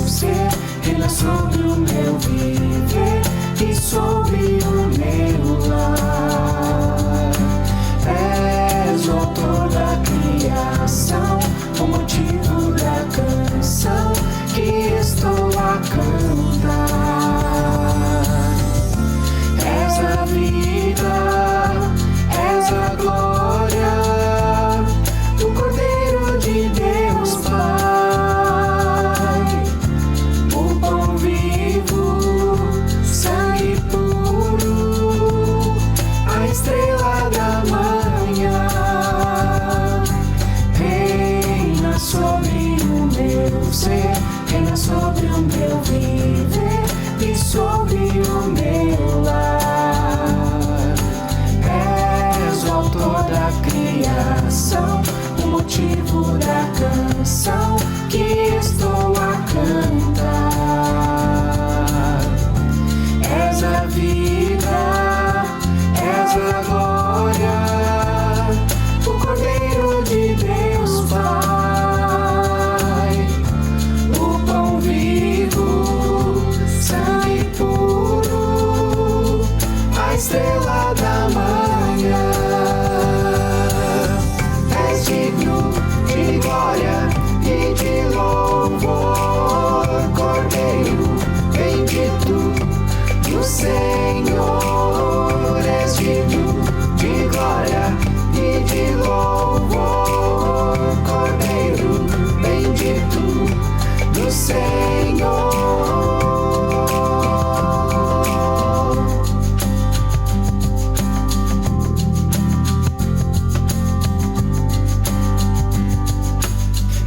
meu ser, reina sobre o meu viver e sobre o meu lar. És o autor da criação, o motivo da canção que estou a cantar. És a vida, és a glória do Cordeiro de Deus Pai, o pão vivo, sangue puro, a estrela da manhã. Reina sobre o meu ser, reina sobre o meu viver e sobre o meu lar. És o autor da criação, o motivo da canção que estou a cantar. És a vida, és a glória, o Cordeiro de Deus Pai, o pão vivo, sangue puro, a estrela da manhã. És digno de glória e de louvor, Cordeiro bendito do Senhor. És digno de glória e de louvor, Cordeiro bendito do Senhor.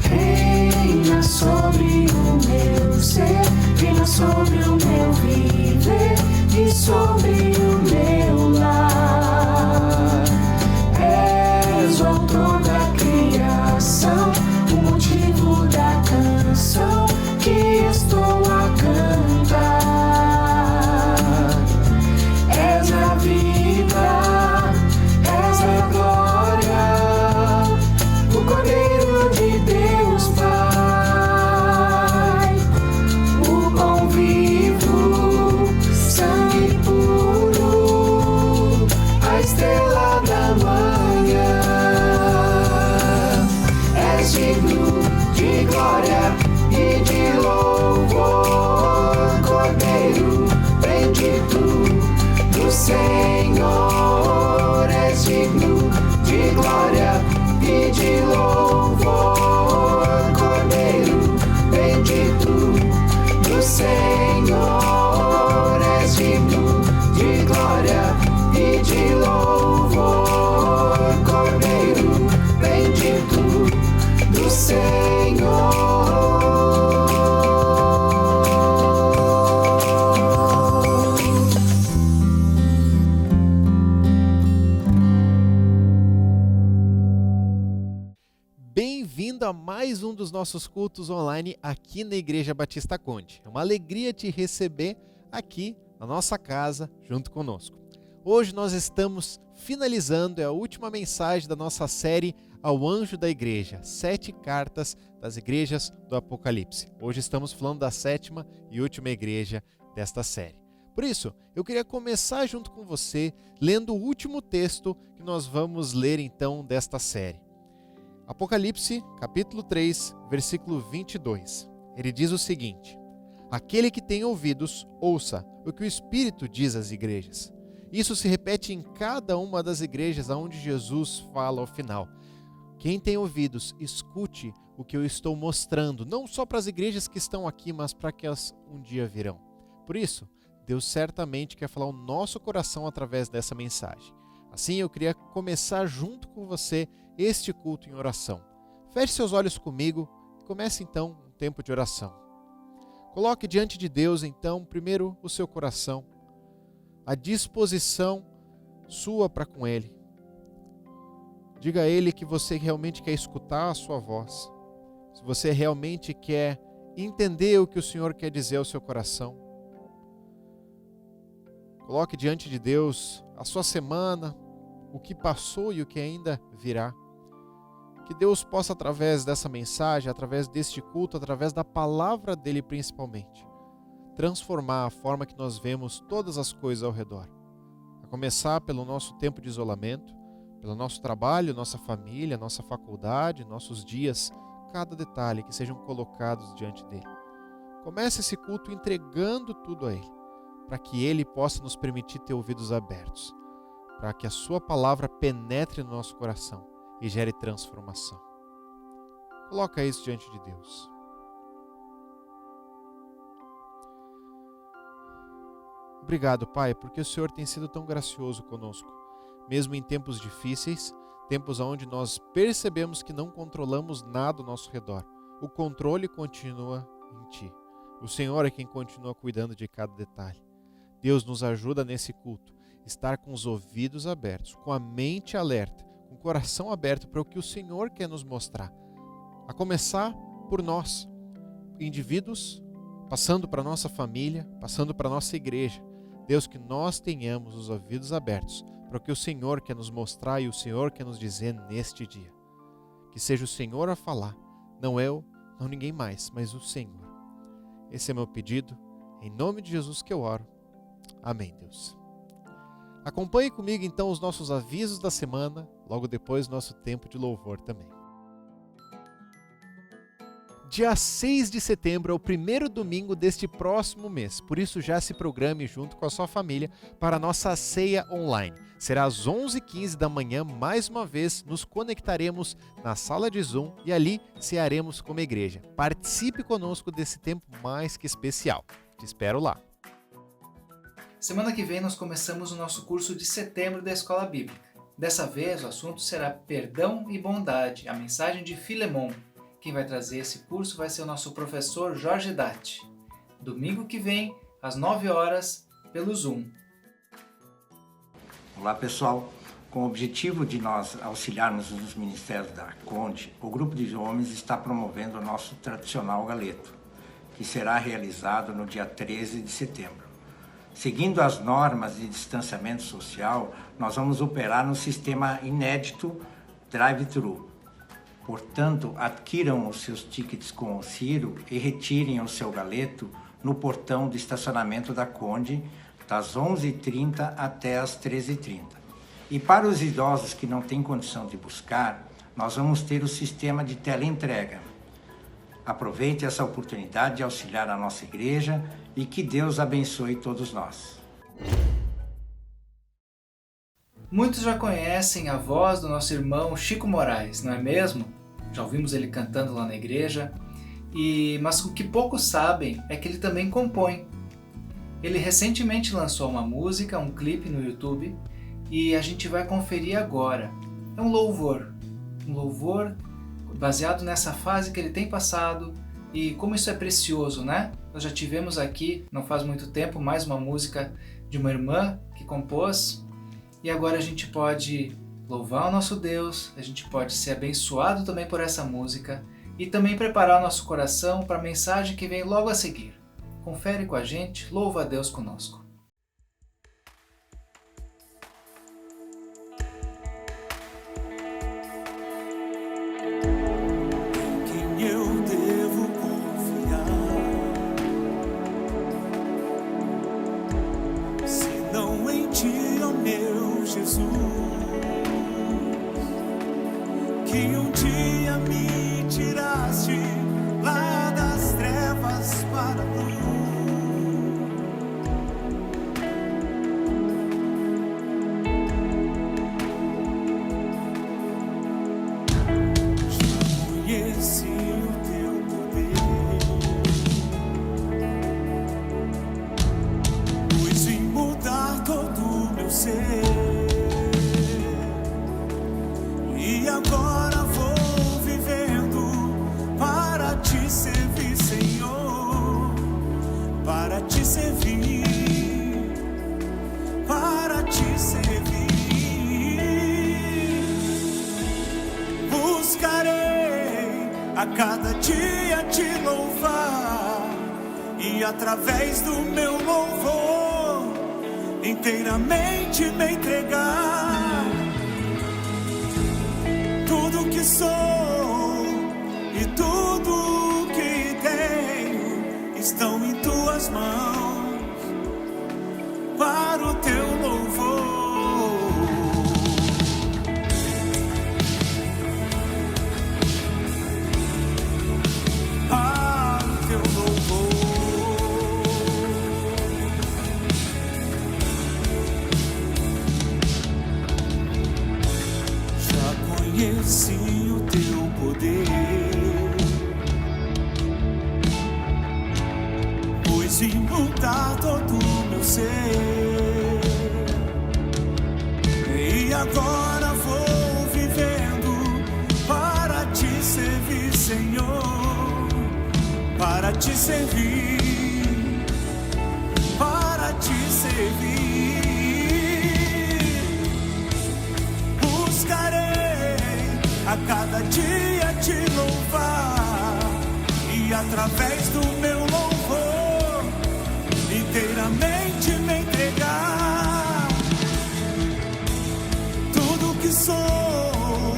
Reina sobre o meu ser, reina sobre o meu viver e sobre o meu lar. És o autor da criação, o motivo da canção que estou a cantar. És a vida, és a glória, o Cordeiro de Deus Pai, o pão vivo, sangue puro, a estrela da manhã. És digno de glória e de louvor, Cordeiro bendito do Senhor. És digno de glória e de louvor, Cordeiro bendito do Senhor. És digno de glória e de louvor, Cordeiro bendito do Senhor. Bem-vindo a mais um dos nossos cultos online aqui na Igreja Batista Conde. É uma alegria te receber aqui na nossa casa junto conosco. Hoje nós estamos finalizando a última mensagem da nossa série ao Anjo da Igreja, 7 cartas das igrejas do Apocalipse. Hoje estamos falando da 7ª e última igreja desta série. Por isso, eu queria começar junto com você lendo o último texto que nós vamos ler então desta série. Apocalipse, capítulo 3, versículo 22. Ele diz o seguinte: aquele que tem ouvidos, ouça o que o Espírito diz às igrejas. Isso se repete em cada uma das igrejas aonde Jesus fala ao final. Quem tem ouvidos, escute o que eu estou mostrando, não só para as igrejas que estão aqui, mas para que elas um dia virão. Por isso, Deus certamente quer falar o nosso coração através dessa mensagem. Assim, eu queria começar junto com você este culto em oração. Feche seus olhos comigo e comece então um tempo de oração. Coloque diante de Deus então, primeiro o seu coração, a disposição sua para com Ele. Diga a Ele que você realmente quer escutar a sua voz, se você realmente quer entender o que o Senhor quer dizer ao seu coração. Coloque diante de Deus a sua semana, o que passou e o que ainda virá. Que Deus possa, através dessa mensagem, através deste culto, através da palavra dele principalmente, transformar a forma que nós vemos todas as coisas ao redor. A começar pelo nosso tempo de isolamento, pelo nosso trabalho, nossa família, nossa faculdade, nossos dias, cada detalhe que sejam colocados diante dele. Comece esse culto entregando tudo a ele, para que ele possa nos permitir ter ouvidos abertos, para que a sua palavra penetre no nosso coração e gere transformação. Coloca isso diante de Deus. Obrigado, Pai, porque o Senhor tem sido tão gracioso conosco, mesmo em tempos difíceis, tempos onde nós percebemos que não controlamos nada ao nosso redor. O controle continua em Ti. O Senhor é quem continua cuidando de cada detalhe. Deus nos ajuda nesse culto, estar com os ouvidos abertos, com a mente alerta, com o coração aberto para o que o Senhor quer nos mostrar. A começar por nós, indivíduos, passando para a nossa família, passando para a nossa igreja. Deus, que nós tenhamos os ouvidos abertos para o que o Senhor quer nos mostrar e o Senhor quer nos dizer neste dia. Que seja o Senhor a falar, não eu, não ninguém mais, mas o Senhor. Esse é meu pedido, em nome de Jesus que eu oro. Amém, Deus. Acompanhe comigo então os nossos avisos da semana, logo depois do nosso tempo de louvor também. Dia 6 de setembro é o primeiro domingo deste próximo mês, por isso já se programe junto com a sua família para a nossa ceia online. Será às 11h15 da manhã, mais uma vez, nos conectaremos na sala de Zoom e ali cearemos como igreja. Participe conosco desse tempo mais que especial. Te espero lá. Semana que vem nós começamos o nosso curso de setembro da Escola Bíblica. Dessa vez o assunto será Perdão e Bondade, a mensagem de Filemon. Quem vai trazer esse curso vai ser o nosso professor Jorge Datti. Domingo que vem, às 9 horas, pelo Zoom. Olá pessoal, com o objetivo de nós auxiliarmos nos ministérios da Conde, o grupo de homens está promovendo o nosso tradicional galeto, que será realizado no dia 13 de setembro. Seguindo as normas de distanciamento social, nós vamos operar no sistema inédito drive-thru. Portanto, adquiram os seus tickets com o Ciro e retirem o seu galeto no portão de estacionamento da Conde, das 11h30 até as 13h30. E para os idosos que não têm condição de buscar, nós vamos ter o sistema de teleentrega. Aproveite essa oportunidade de auxiliar a nossa igreja e que Deus abençoe todos nós. Muitos já conhecem a voz do nosso irmão Chico Moraes, não é mesmo? Já ouvimos ele cantando lá na igreja, mas o que poucos sabem é que ele também compõe. Ele recentemente lançou uma música, um clipe no YouTube, e a gente vai conferir agora. É um louvor baseado nessa fase que ele tem passado, e como isso é precioso, né? Nós já tivemos aqui, não faz muito tempo, mais uma música de uma irmã que compôs, e agora a gente pode louvar o nosso Deus, a gente pode ser abençoado também por essa música e também preparar nosso coração para a mensagem que vem logo a seguir. Confere com a gente, louva a Deus conosco. Quem eu devo confiar, se não em ti, ó meu Jesus, que um dia me tiraste lá das trevas para a luz. Já conheci o teu poder, pois em mudar todo o meu ser. E agora vou vivendo para te servir, Senhor, para te servir, para te servir. Buscarei a cada dia te louvar e através do meu louvor inteiramente me entregar. Tudo que sou e tudo que tenho estão em tuas mãos, para o teu louvor. Para o teu louvor. Já conheci o teu poder, pois inundar todo o meu ser. E agora vou vivendo para te servir, Senhor, para te servir, para te servir. Buscarei a cada dia te louvar, e através do meu louvor inteiramente me entregar. Tudo que sou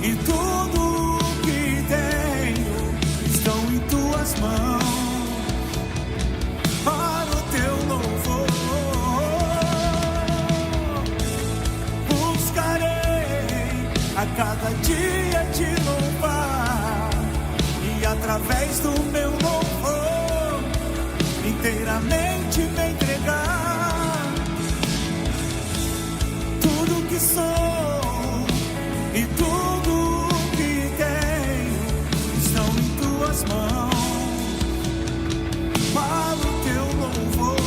e tudo que tenho estão em tuas mãos, para o teu louvor. Buscarei a cada dia te louvar, e através do meu louvor inteiramente me entregar. Tudo que sou e tudo que tenho estão em tuas mãos, para o teu louvor.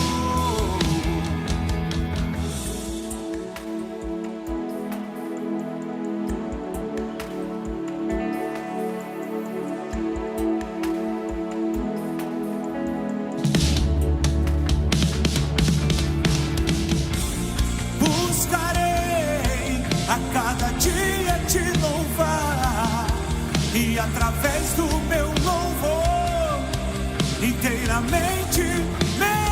Buscarei a cada dia te louvar, e através do meu louvor inteiramente me entregar.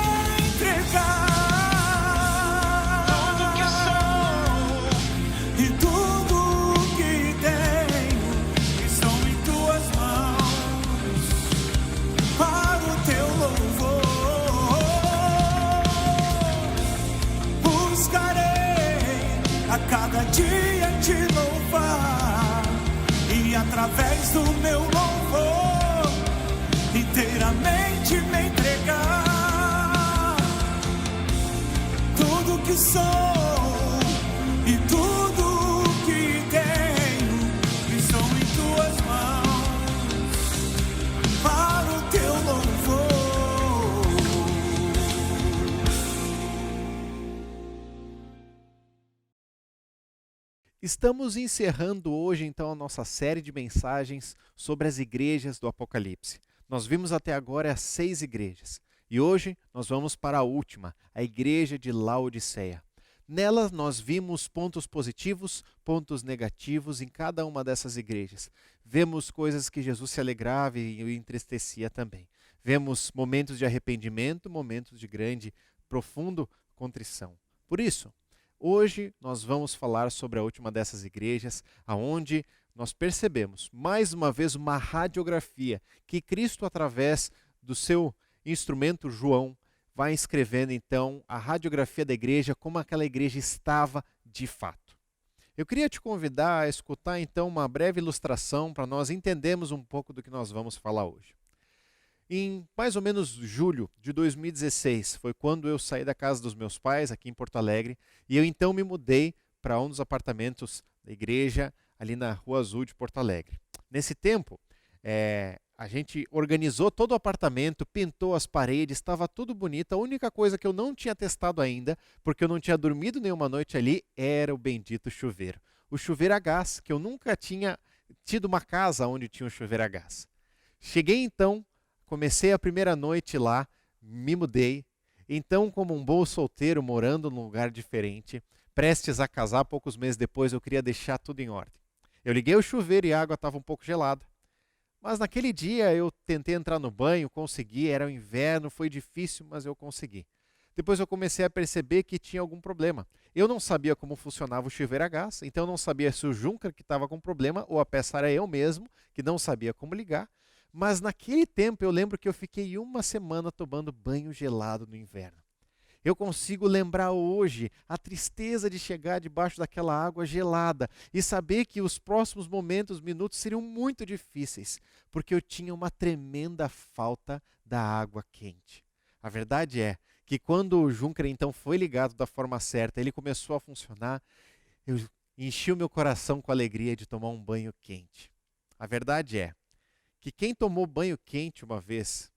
Tudo que sou e tudo que tenho estão em tuas mãos, para o teu louvor. Buscarei a cada dia te louvar, e através do meu louvor inteiramente me entregar. Tudo que sou e tudo que tenho estão em tuas mãos, para o teu louvor. Estamos encerrando hoje então a nossa série de mensagens sobre as igrejas do Apocalipse. Nós vimos até agora as 6 igrejas e hoje nós vamos para a última, a igreja de Laodiceia. Nela nós vimos pontos positivos, pontos negativos em cada uma dessas igrejas. Vemos coisas que Jesus se alegrava e o entristecia também. Vemos momentos de arrependimento, momentos de grande, profundo contrição. Por isso, hoje nós vamos falar sobre a última dessas igrejas, aonde nós percebemos mais uma vez uma radiografia que Cristo, através do seu instrumento João, vai escrevendo então a radiografia da igreja, como aquela igreja estava de fato. Eu queria te convidar a escutar então uma breve ilustração para nós entendermos um pouco do que nós vamos falar hoje. Em mais ou menos julho de 2016, foi quando eu saí da casa dos meus pais, aqui em Porto Alegre, e eu então me mudei para um dos apartamentos da igreja, ali na Rua Azul de Porto Alegre. Nesse tempo, a gente organizou todo o apartamento, pintou as paredes, estava tudo bonito. A única coisa que eu não tinha testado ainda, porque eu não tinha dormido nenhuma noite ali, era o bendito chuveiro. O chuveiro a gás, que eu nunca tinha tido uma casa onde tinha um chuveiro a gás. Cheguei então, comecei a primeira noite lá, me mudei. Então, como um bom solteiro morando num lugar diferente, prestes a casar, poucos meses depois eu queria deixar tudo em ordem. Eu liguei o chuveiro e a água estava um pouco gelada. Mas naquele dia eu tentei entrar no banho, consegui, era o inverno, foi difícil, mas eu consegui. Depois eu comecei a perceber que tinha algum problema. Eu não sabia como funcionava o chuveiro a gás, então eu não sabia se o Junker que estava com problema ou a peça era eu mesmo, que não sabia como ligar. Mas naquele tempo eu lembro que eu fiquei uma semana tomando banho gelado no inverno. Eu consigo lembrar hoje a tristeza de chegar debaixo daquela água gelada e saber que os próximos momentos, minutos seriam muito difíceis, porque eu tinha uma tremenda falta da água quente. A verdade é que quando o Junker então foi ligado da forma certa, ele começou a funcionar, eu enchi o meu coração com a alegria de tomar um banho quente. A verdade é que quem tomou banho quente uma vez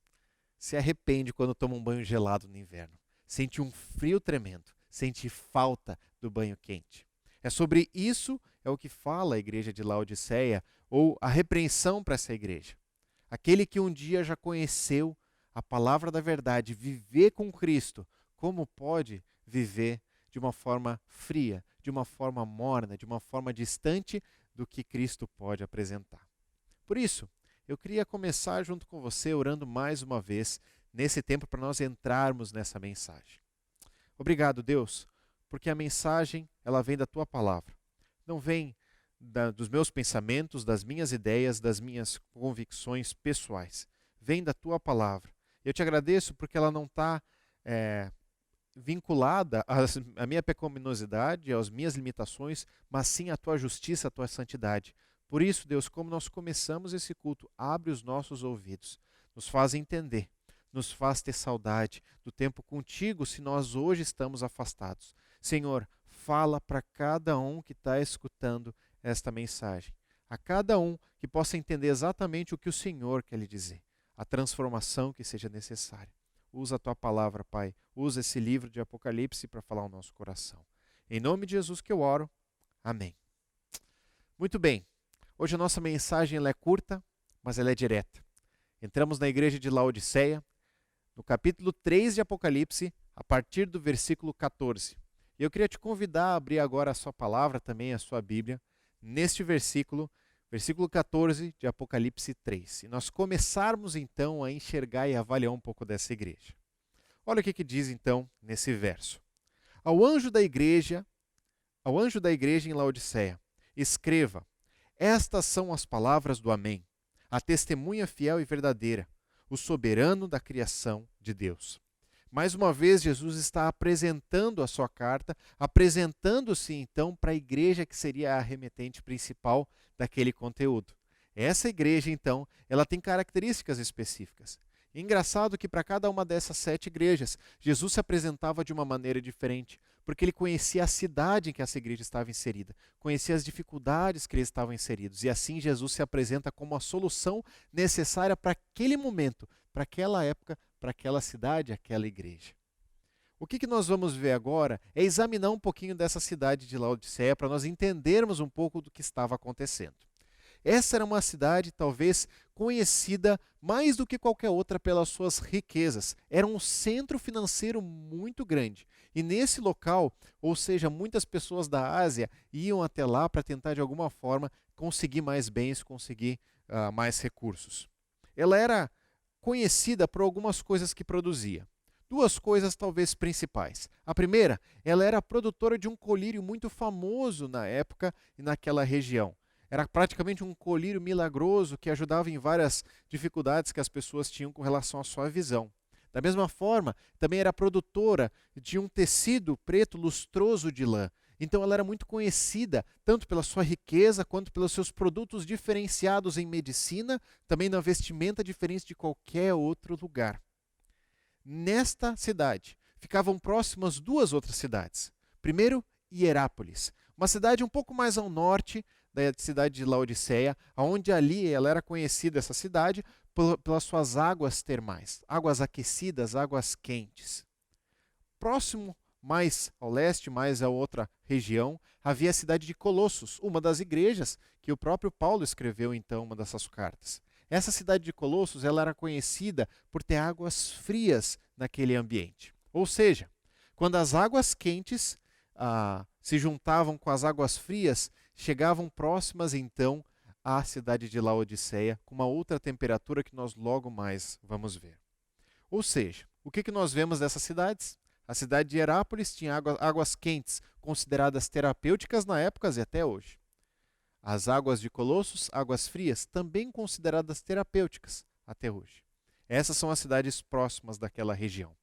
se arrepende quando toma um banho gelado no inverno. Sente um frio tremendo, sente falta do banho quente. É sobre isso é o que fala a igreja de Laodiceia, ou a repreensão para essa igreja. Aquele que um dia já conheceu a palavra da verdade, viver com Cristo, como pode viver de uma forma fria, de uma forma morna, de uma forma distante do que Cristo pode apresentar. Por isso, eu queria começar junto com você orando mais uma vez nesse tempo para nós entrarmos nessa mensagem. Obrigado, Deus, porque a mensagem ela vem da Tua palavra. Não vem dos meus pensamentos, das minhas ideias, das minhas convicções pessoais. Vem da Tua palavra. Eu te agradeço porque ela não está vinculada à minha pecaminosidade, às minhas limitações, mas sim à Tua justiça, à Tua santidade. Por isso, Deus, como nós começamos esse culto, abre os nossos ouvidos, nos faz entender, nos faz ter saudade do tempo contigo se nós hoje estamos afastados. Senhor, fala para cada um que está escutando esta mensagem. A cada um que possa entender exatamente o que o Senhor quer lhe dizer. A transformação que seja necessária. Usa a Tua palavra, Pai. Usa esse livro de Apocalipse para falar ao nosso coração. Em nome de Jesus que eu oro. Amém. Muito bem. Hoje a nossa mensagem ela é curta, mas ela é direta. Entramos na igreja de Laodiceia, no capítulo 3 de Apocalipse, a partir do versículo 14. E eu queria te convidar a abrir agora a sua palavra, também a sua Bíblia, neste versículo 14 de Apocalipse 3. E nós começarmos então a enxergar e avaliar um pouco dessa igreja. Olha o que diz então nesse verso. Ao anjo da igreja em Laodiceia, escreva: estas são as palavras do Amém, a testemunha fiel e verdadeira, o soberano da criação de Deus. Mais uma vez, Jesus está apresentando a sua carta, apresentando-se então para a igreja que seria a remetente principal daquele conteúdo. Essa igreja, então, ela tem características específicas. Engraçado que para cada uma dessas 7 igrejas, Jesus se apresentava de uma maneira diferente, porque ele conhecia a cidade em que essa igreja estava inserida, conhecia as dificuldades que eles estavam inseridos, e assim Jesus se apresenta como a solução necessária para aquele momento, para aquela época, para aquela cidade, aquela igreja. O que nós vamos ver agora é examinar um pouquinho dessa cidade de Laodiceia para nós entendermos um pouco do que estava acontecendo. Essa era uma cidade talvez conhecida mais do que qualquer outra pelas suas riquezas. Era um centro financeiro muito grande. E nesse local, ou seja, muitas pessoas da Ásia iam até lá para tentar de alguma forma conseguir mais bens, conseguir mais recursos. Ela era conhecida por algumas coisas que produzia. 2 coisas talvez principais. A primeira, ela era produtora de um colírio muito famoso na época e naquela região. Era praticamente um colírio milagroso que ajudava em várias dificuldades que as pessoas tinham com relação à sua visão. Da mesma forma, também era produtora de um tecido preto lustroso de lã. Então ela era muito conhecida tanto pela sua riqueza quanto pelos seus produtos diferenciados em medicina, também na vestimenta diferente de qualquer outro lugar. Nesta cidade ficavam próximas 2 outras cidades. Primeiro, Hierápolis, uma cidade um pouco mais ao norte da cidade de Laodiceia, onde ali ela era conhecida, essa cidade, pelas suas águas termais, águas aquecidas, águas quentes. Próximo, mais ao leste, mais a outra região, havia a cidade de Colossos, uma das igrejas que o próprio Paulo escreveu então uma dessas cartas. Essa cidade de Colossos ela era conhecida por ter águas frias naquele ambiente. Ou seja, quando as águas quentes se juntavam com as águas frias, chegavam próximas então à cidade de Laodiceia, com uma outra temperatura que nós logo mais vamos ver. Ou seja, o que nós vemos dessas cidades? A cidade de Herápolis tinha águas quentes, consideradas terapêuticas na época e até hoje. As águas de Colossos, águas frias, também consideradas terapêuticas até hoje. Essas são as cidades próximas daquela região.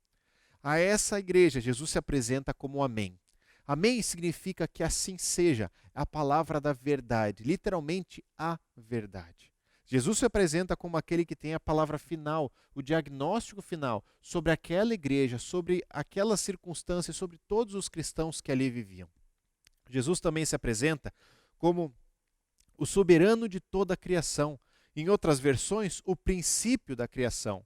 A essa igreja, Jesus se apresenta como Amém. Amém significa que assim seja, a palavra da verdade, literalmente a verdade. Jesus se apresenta como aquele que tem a palavra final, o diagnóstico final sobre aquela igreja, sobre aquelas circunstâncias, sobre todos os cristãos que ali viviam. Jesus também se apresenta como o soberano de toda a criação. Em outras versões, o princípio da criação.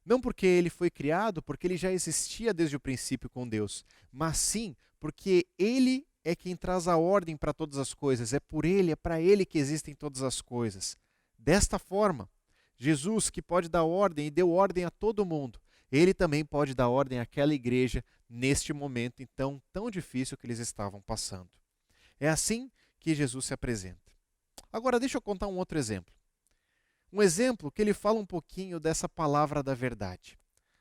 Não porque ele foi criado, porque ele já existia desde o princípio com Deus, mas sim porque ele é quem traz a ordem para todas as coisas. É por ele, é para ele que existem todas as coisas. Desta forma, Jesus, que pode dar ordem e deu ordem a todo mundo, ele também pode dar ordem àquela igreja neste momento então tão difícil que eles estavam passando. É assim que Jesus se apresenta. Agora deixa eu contar um outro exemplo. Um exemplo que ele fala um pouquinho dessa palavra da verdade.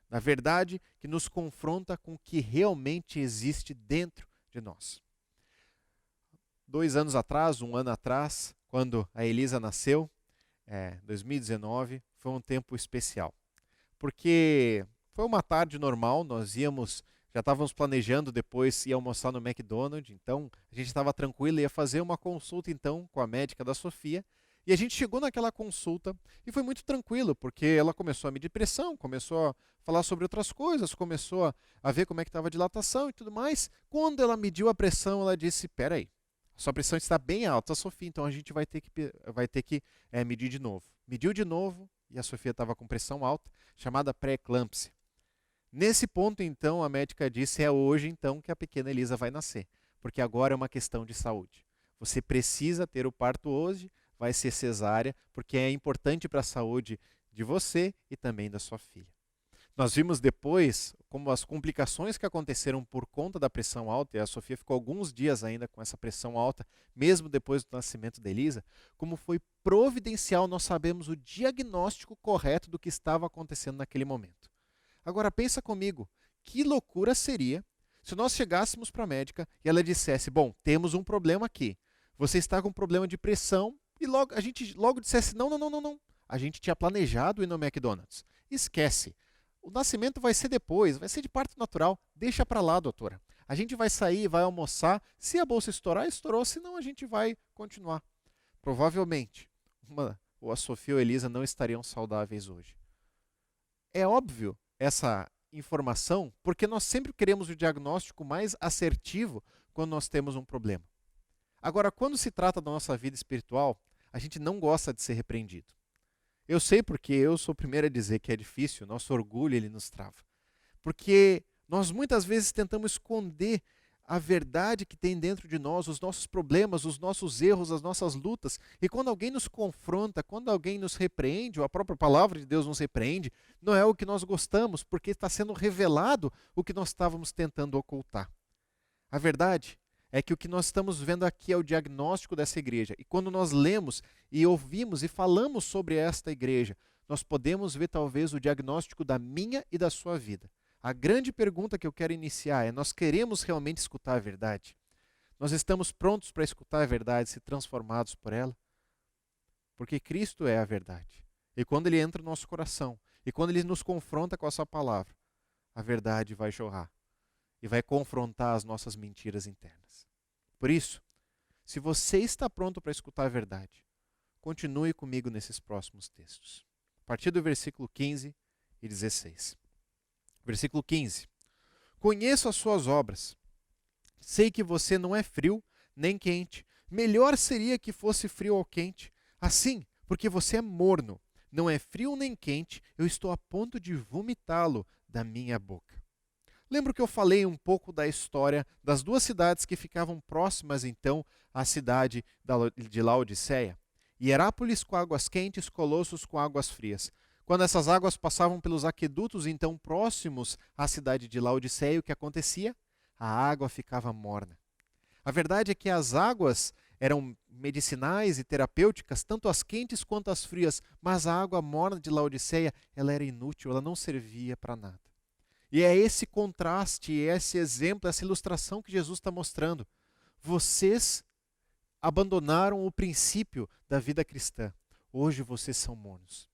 Da verdade que nos confronta com o que realmente existe dentro de nós. 2 anos atrás, 1 ano atrás, quando a Elisa nasceu, 2019, foi um tempo especial. Porque foi uma tarde normal, já estávamos planejando depois ir almoçar no McDonald's, então a gente estava tranquilo, ia fazer uma consulta então com a médica da Sofia, e a gente chegou naquela consulta e foi muito tranquilo, porque ela começou a medir pressão, começou a falar sobre outras coisas, começou a ver como é que estava a dilatação e tudo mais. Quando ela mediu a pressão, ela disse, peraí, sua pressão está bem alta, Sofia, então a gente vai ter que medir de novo. Mediu de novo e a Sofia estava com pressão alta, chamada pré-eclâmpsia. Nesse ponto, então, a médica disse, é hoje, então, que a pequena Elisa vai nascer, porque agora é uma questão de saúde. Você precisa ter o parto hoje, vai ser cesárea, porque é importante para a saúde de você e também da sua filha. Nós vimos depois como as complicações que aconteceram por conta da pressão alta, e a Sofia ficou alguns dias ainda com essa pressão alta, mesmo depois do nascimento da Elisa, como foi providencial, nós sabemos o diagnóstico correto do que estava acontecendo naquele momento. Agora pensa comigo, que loucura seria se nós chegássemos para a médica e ela dissesse, bom, temos um problema aqui, você está com um problema de pressão, e a gente logo dissesse, não, a gente tinha planejado ir no McDonald's. Esquece. O nascimento vai ser depois, vai ser de parto natural. Deixa para lá, doutora. A gente vai sair, vai almoçar. Se a bolsa estourar, estourou. Senão a gente vai continuar. Provavelmente, ou a Sofia ou a Elisa não estariam saudáveis hoje. É óbvio essa informação, porque nós sempre queremos o diagnóstico mais assertivo quando nós temos um problema. Agora, quando se trata da nossa vida espiritual, a gente não gosta de ser repreendido. Eu sei porque eu sou o primeiro a dizer que é difícil, nosso orgulho ele nos trava. Porque nós muitas vezes tentamos esconder a verdade que tem dentro de nós, os nossos problemas, os nossos erros, as nossas lutas. E quando alguém nos confronta, quando alguém nos repreende, ou a própria palavra de Deus nos repreende, não é o que nós gostamos, porque está sendo revelado o que nós estávamos tentando ocultar. A verdade é que o que nós estamos vendo aqui é o diagnóstico dessa igreja. E quando nós lemos e ouvimos e falamos sobre esta igreja, nós podemos ver talvez o diagnóstico da minha e da sua vida. A grande pergunta que eu quero iniciar é, nós queremos realmente escutar a verdade? Nós estamos prontos para escutar a verdade, ser transformados por ela? Porque Cristo é a verdade. E quando Ele entra no nosso coração, e quando Ele nos confronta com a sua palavra, a verdade vai jorrar. E vai confrontar as nossas mentiras internas. Por isso, se você está pronto para escutar a verdade, continue comigo nesses próximos textos. A partir do versículo 15 e 16. Versículo 15. Conheço as suas obras. Sei que você não é frio nem quente. Melhor seria que fosse frio ou quente. Assim, porque você é morno, não é frio nem quente, eu estou a ponto de vomitá-lo da minha boca. Lembro que eu falei um pouco da história das duas cidades que ficavam próximas, então, à cidade de Laodiceia. Hierápolis com águas quentes, Colossos com águas frias. Quando essas águas passavam pelos aquedutos, então, próximos à cidade de Laodiceia, o que acontecia? A água ficava morna. A verdade é que as águas eram medicinais e terapêuticas, tanto as quentes quanto as frias, mas a água morna de Laodiceia, ela era inútil, ela não servia para nada. E é esse contraste, esse exemplo, essa ilustração que Jesus está mostrando. Vocês abandonaram o princípio da vida cristã. Hoje vocês são mornos.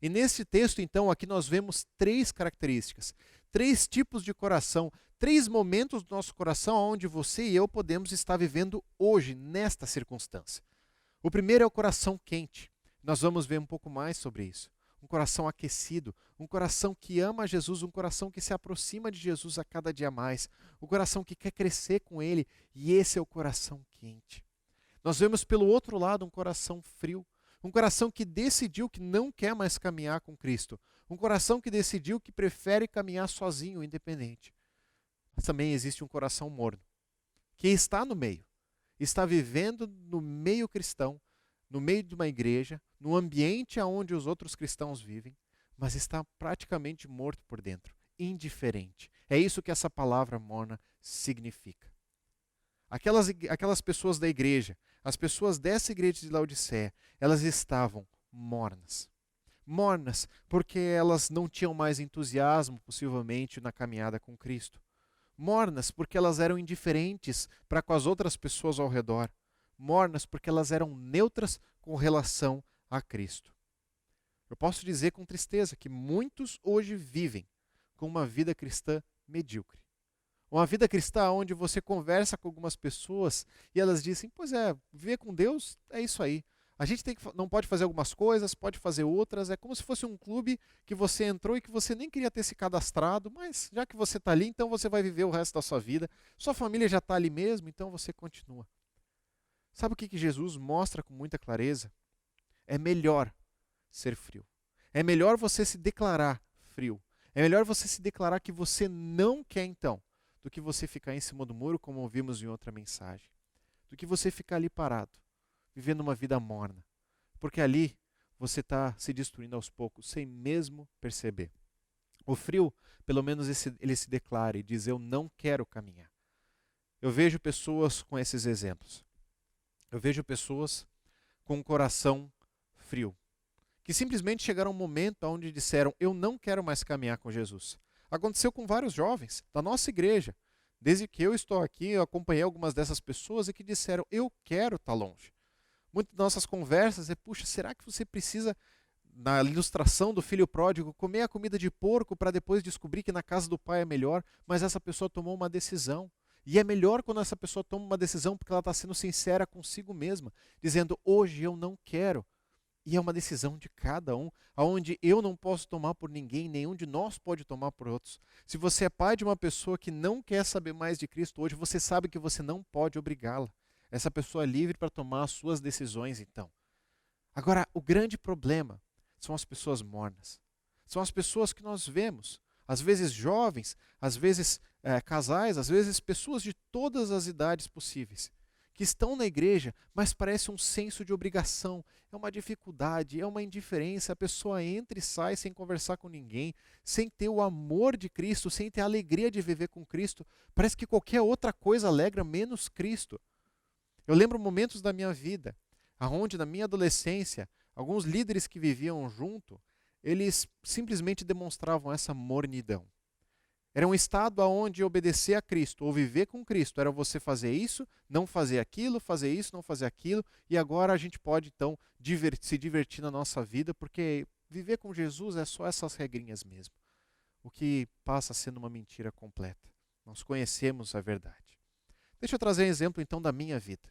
E nesse texto, então, aqui nós vemos 3 características, 3 tipos de coração, 3 momentos do nosso coração onde você e eu podemos estar vivendo hoje, nesta circunstância. O primeiro é o coração quente. Nós vamos ver um pouco mais sobre isso. Um coração aquecido, um coração que ama Jesus, um coração que se aproxima de Jesus a cada dia mais, um coração que quer crescer com Ele, e esse é o coração quente. Nós vemos pelo outro lado um coração frio, um coração que decidiu que não quer mais caminhar com Cristo, um coração que decidiu que prefere caminhar sozinho, independente. Mas também existe um coração morno, que está no meio, está vivendo no meio cristão, no meio de uma igreja, no ambiente onde os outros cristãos vivem, mas está praticamente morto por dentro, indiferente. É isso que essa palavra morna significa. Aquelas pessoas da igreja, as pessoas dessa igreja de Laodiceia, elas estavam mornas. Mornas porque elas não tinham mais entusiasmo, possivelmente, na caminhada com Cristo. Mornas porque elas eram indiferentes para com as outras pessoas ao redor. Mornas porque elas eram neutras com relação a Cristo. Eu posso dizer com tristeza que muitos hoje vivem com uma vida cristã medíocre. Uma vida cristã onde você conversa com algumas pessoas e elas dizem, pois é, viver com Deus é isso aí. A gente não pode fazer algumas coisas, pode fazer outras. É como se fosse um clube que você entrou e que você nem queria ter se cadastrado, mas já que você está ali, então você vai viver o resto da sua vida. Sua família já está ali mesmo, então você continua. Sabe o que Jesus mostra com muita clareza? É melhor ser frio. É melhor você se declarar frio. É melhor você se declarar que você não quer então, do que você ficar em cima do muro, como ouvimos em outra mensagem. Do que você ficar ali parado, vivendo uma vida morna. Porque ali você está se destruindo aos poucos, sem mesmo perceber. O frio, pelo menos ele se declara e diz, eu não quero caminhar. Eu vejo pessoas com esses exemplos. Eu vejo pessoas com um coração frio, que simplesmente chegaram a um momento onde disseram, eu não quero mais caminhar com Jesus. Aconteceu com vários jovens da nossa igreja. Desde que eu estou aqui, eu acompanhei algumas dessas pessoas e que disseram, eu quero estar longe. Muitas das nossas conversas é, puxa, será que você precisa, na ilustração do filho pródigo, comer a comida de porco para depois descobrir que na casa do pai é melhor? Mas essa pessoa tomou uma decisão. E é melhor quando essa pessoa toma uma decisão porque ela está sendo sincera consigo mesma, dizendo, hoje eu não quero. E é uma decisão de cada um, aonde eu não posso tomar por ninguém, nenhum de nós pode tomar por outros. Se você é pai de uma pessoa que não quer saber mais de Cristo hoje, você sabe que você não pode obrigá-la. Essa pessoa é livre para tomar as suas decisões, então. Agora, o grande problema são as pessoas mornas. São as pessoas que nós vemos, às vezes jovens, às vezes casais, às vezes pessoas de todas as idades possíveis, que estão na igreja, mas parece um senso de obrigação, é uma dificuldade, é uma indiferença, a pessoa entra e sai sem conversar com ninguém, sem ter o amor de Cristo, sem ter a alegria de viver com Cristo, parece que qualquer outra coisa alegra menos Cristo. Eu lembro momentos da minha vida, onde na minha adolescência, alguns líderes que viviam junto, eles simplesmente demonstravam essa mornidão. Era um estado onde obedecer a Cristo ou viver com Cristo era você fazer isso, não fazer aquilo, fazer isso, não fazer aquilo, e agora a gente pode então se divertir na nossa vida, porque viver com Jesus é só essas regrinhas mesmo. O que passa sendo uma mentira completa. Nós conhecemos a verdade. Deixa eu trazer um exemplo então da minha vida.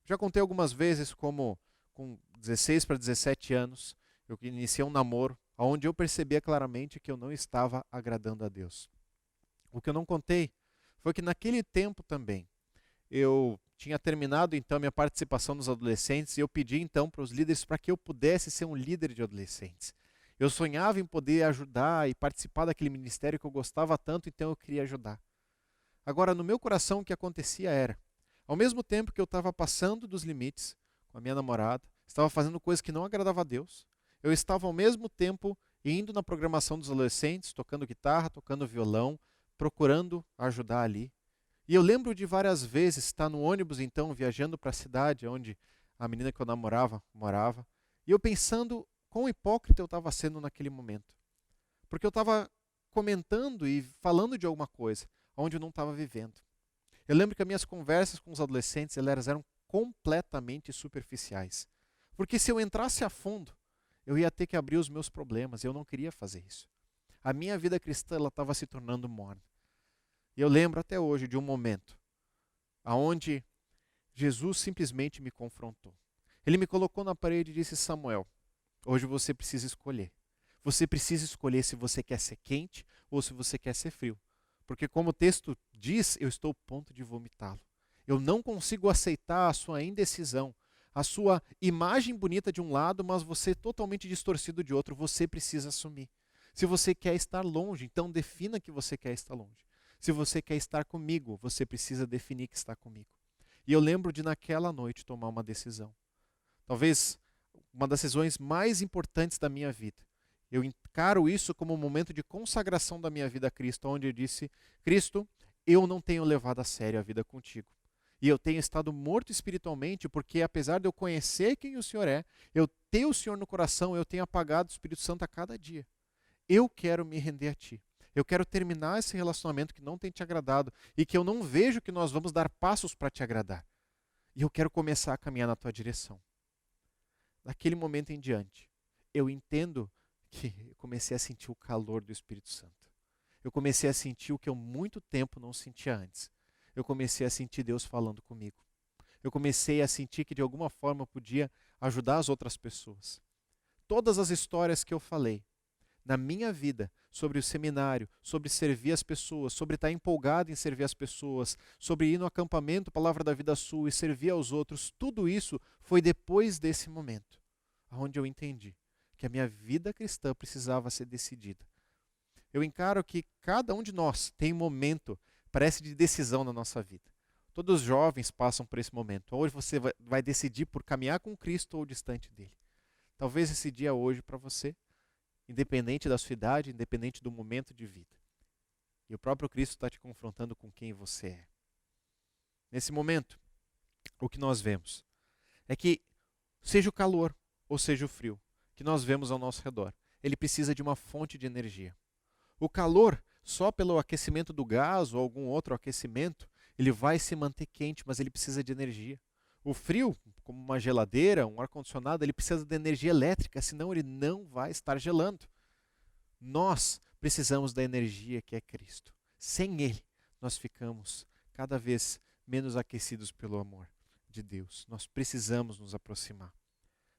Já contei algumas vezes como com 16 para 17 anos eu iniciei um namoro onde eu percebia claramente que eu não estava agradando a Deus. O que eu não contei foi que naquele tempo também eu tinha terminado então minha participação nos adolescentes e eu pedi então para os líderes para que eu pudesse ser um líder de adolescentes. Eu sonhava em poder ajudar e participar daquele ministério que eu gostava tanto, então eu queria ajudar. Agora, no meu coração o que acontecia era, ao mesmo tempo que eu estava passando dos limites com a minha namorada, estava fazendo coisas que não agradavam a Deus, eu estava ao mesmo tempo indo na programação dos adolescentes, tocando guitarra, tocando violão, procurando ajudar ali. E eu lembro de várias vezes estar no ônibus então, viajando para a cidade onde a menina que eu namorava morava, e eu pensando quão hipócrita eu estava sendo naquele momento. Porque eu estava comentando e falando de alguma coisa onde eu não estava vivendo. Eu lembro que as minhas conversas com os adolescentes elas eram completamente superficiais. Porque se eu entrasse a fundo, eu ia ter que abrir os meus problemas, e eu não queria fazer isso. A minha vida cristã estava se tornando morna. E eu lembro até hoje de um momento onde Jesus simplesmente me confrontou. Ele me colocou na parede e disse: Samuel, hoje você precisa escolher. Você precisa escolher se você quer ser quente ou se você quer ser frio. Porque como o texto diz, eu estou a ponto de vomitá-lo. Eu não consigo aceitar a sua indecisão, a sua imagem bonita de um lado, mas você totalmente distorcido de outro. Você precisa assumir. Se você quer estar longe, então defina que você quer estar longe. Se você quer estar comigo, você precisa definir que está comigo. E eu lembro de naquela noite tomar uma decisão. Talvez uma das decisões mais importantes da minha vida. Eu encaro isso como um momento de consagração da minha vida a Cristo, onde eu disse: Cristo, eu não tenho levado a sério a vida contigo. E eu tenho estado morto espiritualmente, porque apesar de eu conhecer quem o Senhor é, eu ter o Senhor no coração, eu tenho apagado o Espírito Santo a cada dia. Eu quero me render a Ti. Eu quero terminar esse relacionamento que não tem te agradado e que eu não vejo que nós vamos dar passos para te agradar. E eu quero começar a caminhar na Tua direção. Daquele momento em diante, eu entendo que eu comecei a sentir o calor do Espírito Santo. Eu comecei a sentir o que eu muito tempo não sentia antes. Eu comecei a sentir Deus falando comigo. Eu comecei a sentir que de alguma forma eu podia ajudar as outras pessoas. Todas as histórias que eu falei na minha vida, sobre o seminário, sobre servir as pessoas, sobre estar empolgado em servir as pessoas, sobre ir no acampamento Palavra da Vida Sul e servir aos outros, tudo isso foi depois desse momento, onde eu entendi que a minha vida cristã precisava ser decidida. Eu encaro que cada um de nós tem um momento, parece, de decisão na nossa vida. Todos os jovens passam por esse momento. Hoje você vai decidir por caminhar com Cristo ou distante dele. Talvez esse dia hoje para você, independente da sua idade, independente do momento de vida. E o próprio Cristo está te confrontando com quem você é. Nesse momento, o que nós vemos é que, seja o calor ou seja o frio, que nós vemos ao nosso redor, ele precisa de uma fonte de energia. O calor, só pelo aquecimento do gás ou algum outro aquecimento, ele vai se manter quente, mas ele precisa de energia. O frio, como uma geladeira, um ar-condicionado, ele precisa de energia elétrica, senão ele não vai estar gelando. Nós precisamos da energia que é Cristo. Sem Ele, nós ficamos cada vez menos aquecidos pelo amor de Deus. Nós precisamos nos aproximar.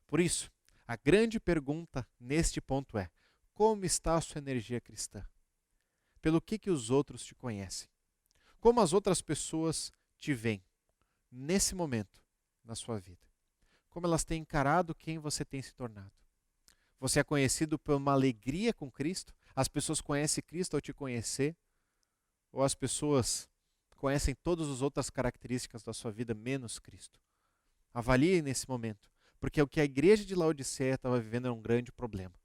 Por isso, a grande pergunta neste ponto é: como está a sua energia cristã? Pelo que os outros te conhecem? Como as outras pessoas te veem nesse momento na sua vida? Como elas têm encarado quem você tem se tornado? Você é conhecido por uma alegria com Cristo? As pessoas conhecem Cristo ao te conhecer? Ou as pessoas conhecem todas as outras características da sua vida menos Cristo? Avalie nesse momento, porque o que a igreja de Laodiceia estava vivendo era um grande problema.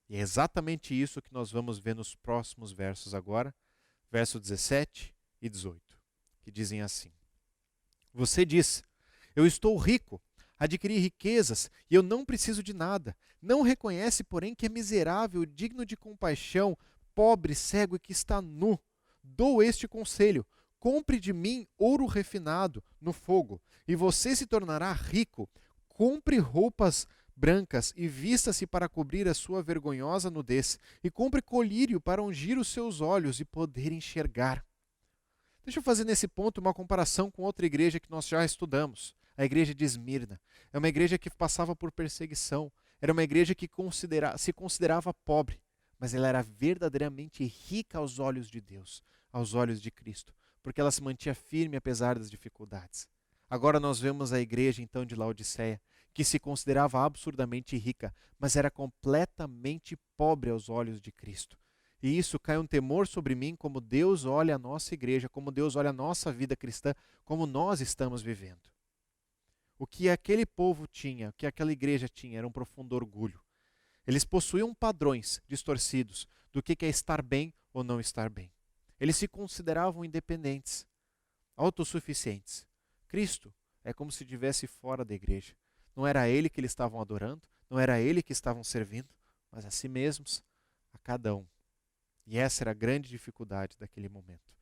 E é exatamente isso que nós vamos ver nos próximos versos agora, versos 17 e 18, que dizem assim: Você diz: eu estou rico, adquiri riquezas e eu não preciso de nada. Não reconhece, porém, que é miserável, digno de compaixão, pobre, cego e que está nu. Dou este conselho: compre de mim ouro refinado no fogo, e você se tornará rico. Compre roupas brancas e vista-se para cobrir a sua vergonhosa nudez, e compre colírio para ungir os seus olhos e poder enxergar. Deixa eu fazer nesse ponto uma comparação com outra igreja que nós já estudamos, a igreja de Esmirna. É uma igreja que passava por perseguição, era uma igreja que se considerava pobre, mas ela era verdadeiramente rica aos olhos de Deus, aos olhos de Cristo, porque ela se mantinha firme apesar das dificuldades. Agora nós vemos a igreja então de Laodiceia, que se considerava absurdamente rica, mas era completamente pobre aos olhos de Cristo. E isso cai um temor sobre mim, como Deus olha a nossa igreja, como Deus olha a nossa vida cristã, como nós estamos vivendo. O que aquele povo tinha, o que aquela igreja tinha, era um profundo orgulho. Eles possuíam padrões distorcidos do que é estar bem ou não estar bem. Eles se consideravam independentes, autossuficientes. Cristo é como se estivesse fora da igreja. Não era a Ele que eles estavam adorando, não era a Ele que estavam servindo, mas a si mesmos, a cada um. E essa era a grande dificuldade daquele momento.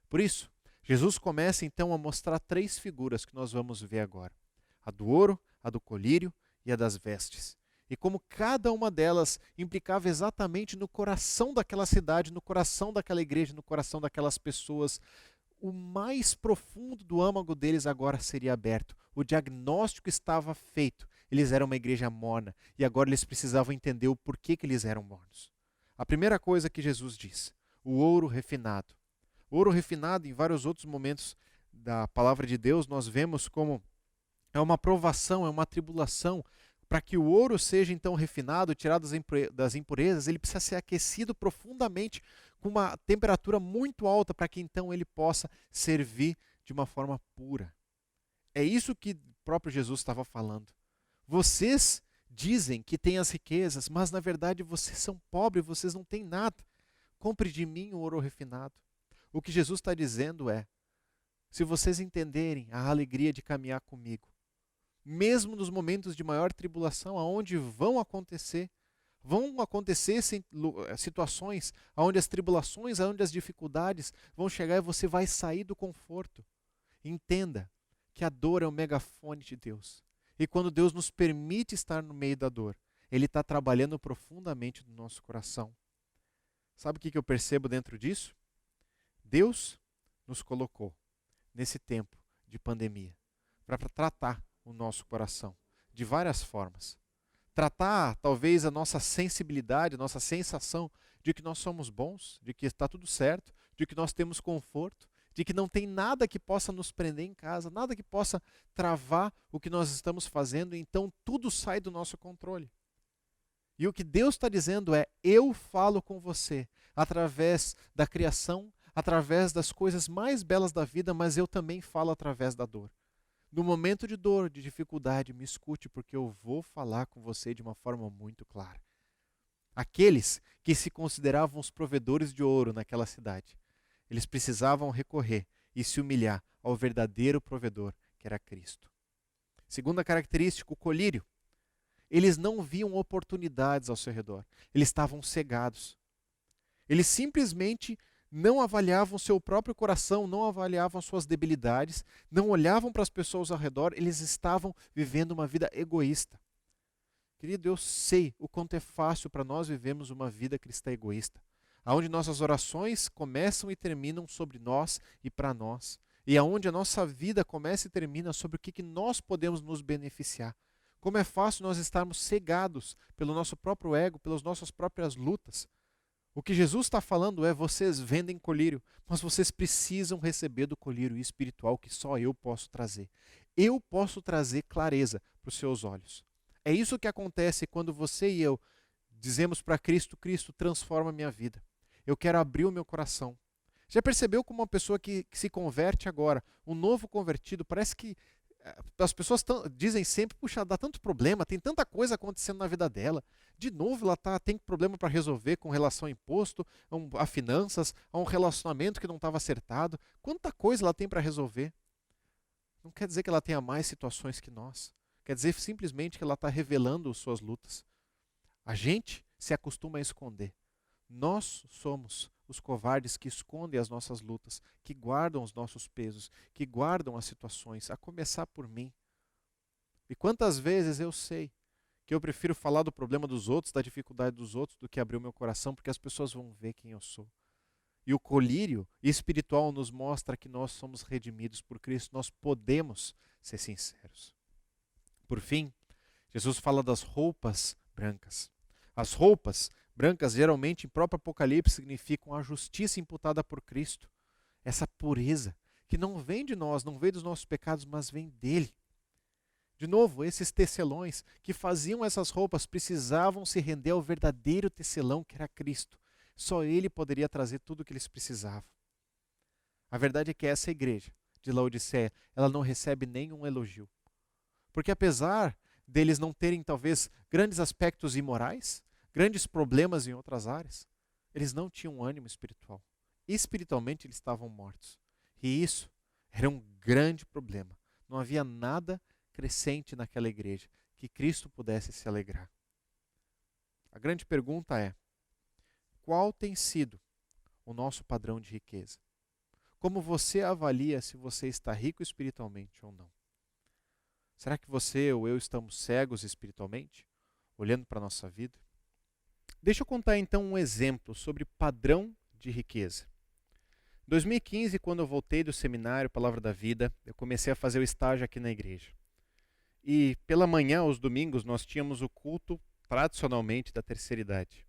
Por isso, Jesus começa então a mostrar 3 figuras que nós vamos ver agora: a do ouro, a do colírio e a das vestes. E como cada uma delas implicava exatamente no coração daquela cidade, no coração daquela igreja, no coração daquelas pessoas, o mais profundo do âmago deles agora seria aberto. O diagnóstico estava feito. Eles eram uma igreja morna e agora eles precisavam entender o porquê que eles eram mornos. A primeira coisa que Jesus diz: o ouro refinado. O ouro refinado, em vários outros momentos da palavra de Deus, nós vemos como é uma provação, é uma tribulação. Para que o ouro seja então refinado, tirado das impurezas, ele precisa ser aquecido profundamente com uma temperatura muito alta para que então ele possa servir de uma forma pura. É isso que o próprio Jesus estava falando. Vocês dizem que têm as riquezas, mas na verdade vocês são pobres, vocês não têm nada. Compre de mim o ouro refinado. O que Jesus está dizendo é: se vocês entenderem a alegria de caminhar comigo, mesmo nos momentos de maior tribulação, aonde vão acontecer situações, aonde as tribulações, aonde as dificuldades vão chegar e você vai sair do conforto. Entenda que a dor é o megafone de Deus. E quando Deus nos permite estar no meio da dor, Ele está trabalhando profundamente no nosso coração. Sabe o que eu percebo dentro disso? Deus nos colocou nesse tempo de pandemia para tratar o nosso coração de várias formas. Tratar talvez a nossa sensibilidade, a nossa sensação de que nós somos bons, de que está tudo certo, de que nós temos conforto, de que não tem nada que possa nos prender em casa, nada que possa travar o que nós estamos fazendo, então tudo sai do nosso controle. E o que Deus está dizendo é: eu falo com você através da criação, através das coisas mais belas da vida, mas eu também falo através da dor. No momento de dor, de dificuldade, me escute, porque eu vou falar com você de uma forma muito clara. Aqueles que se consideravam os provedores de ouro naquela cidade, eles precisavam recorrer e se humilhar ao verdadeiro provedor, que era Cristo. Segunda característica, o colírio. Eles não viam oportunidades ao seu redor, eles estavam cegados. Eles simplesmente não avaliavam seu próprio coração, não avaliavam suas debilidades, não olhavam para as pessoas ao redor, eles estavam vivendo uma vida egoísta. Querido, eu sei o quanto é fácil para nós vivermos uma vida cristã egoísta, aonde nossas orações começam e terminam sobre nós e para nós, e aonde a nossa vida começa e termina sobre o que nós podemos nos beneficiar. Como é fácil nós estarmos cegados pelo nosso próprio ego, pelas nossas próprias lutas. O que Jesus está falando é: vocês vendem colírio, mas vocês precisam receber do colírio espiritual que só eu posso trazer. Eu posso trazer clareza para os seus olhos. É isso que acontece quando você e eu dizemos para Cristo: Cristo, transforma a minha vida. Eu quero abrir o meu coração. Já percebeu como uma pessoa que se converte agora, um novo convertido, parece que as pessoas dizem sempre: puxa, dá tanto problema, tem tanta coisa acontecendo na vida dela. De novo, ela tem problema para resolver com relação a imposto, a finanças, a um relacionamento que não estava acertado. Quanta coisa ela tem para resolver. Não quer dizer que ela tenha mais situações que nós. Quer dizer simplesmente que ela está revelando suas lutas. A gente se acostuma a esconder. Nós somos os covardes que escondem as nossas lutas, que guardam os nossos pesos, que guardam as situações, a começar por mim. E quantas vezes eu sei que eu prefiro falar do problema dos outros, da dificuldade dos outros, do que abrir o meu coração, porque as pessoas vão ver quem eu sou. E o colírio espiritual nos mostra que nós somos redimidos por Cristo, nós podemos ser sinceros. Por fim, Jesus fala das roupas brancas. As roupas brancas, geralmente, em próprio Apocalipse, significam a justiça imputada por Cristo. Essa pureza, que não vem de nós, não vem dos nossos pecados, mas vem dele. De novo, esses tecelões que faziam essas roupas precisavam se render ao verdadeiro tecelão, que era Cristo. Só ele poderia trazer tudo o que eles precisavam. A verdade é que essa igreja de Laodiceia, ela não recebe nenhum elogio. Porque apesar deles não terem talvez grandes aspectos imorais, grandes problemas em outras áreas, eles não tinham ânimo espiritual. Espiritualmente eles estavam mortos. E isso era um grande problema. Não havia nada crescente naquela igreja que Cristo pudesse se alegrar. A grande pergunta é: qual tem sido o nosso padrão de riqueza? Como você avalia se você está rico espiritualmente ou não? Será que você ou eu estamos cegos espiritualmente, olhando para a nossa vida? Deixa eu contar então um exemplo sobre padrão de riqueza. Em 2015, quando eu voltei do seminário Palavra da Vida, eu comecei a fazer o estágio aqui na igreja. E pela manhã, aos domingos, nós tínhamos o culto, tradicionalmente, da terceira idade.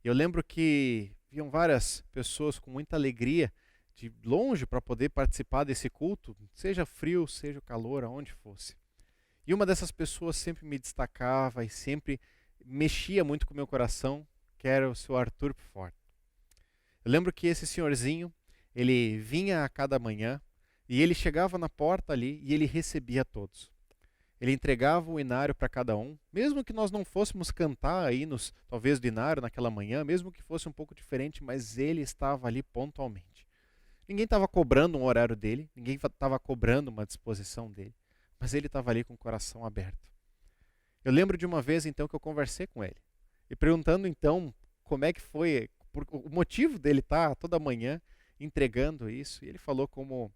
Eu lembro que viam várias pessoas com muita alegria de longe para poder participar desse culto, seja frio, seja calor, aonde fosse. E uma dessas pessoas sempre me destacava e sempre mexia muito com o meu coração, que era o seu Arthur Ford. Eu lembro que esse senhorzinho, ele vinha a cada manhã e ele chegava na porta ali e ele recebia todos. Ele entregava o inário para cada um, mesmo que nós não fôssemos cantar hinos, talvez do inário naquela manhã, mesmo que fosse um pouco diferente, mas ele estava ali pontualmente. Ninguém estava cobrando um horário dele, ninguém estava cobrando uma disposição dele, mas ele estava ali com o coração aberto. Eu lembro de uma vez então que eu conversei com ele, e perguntando então como é que foi, o motivo dele estar toda manhã entregando isso, e ele falou como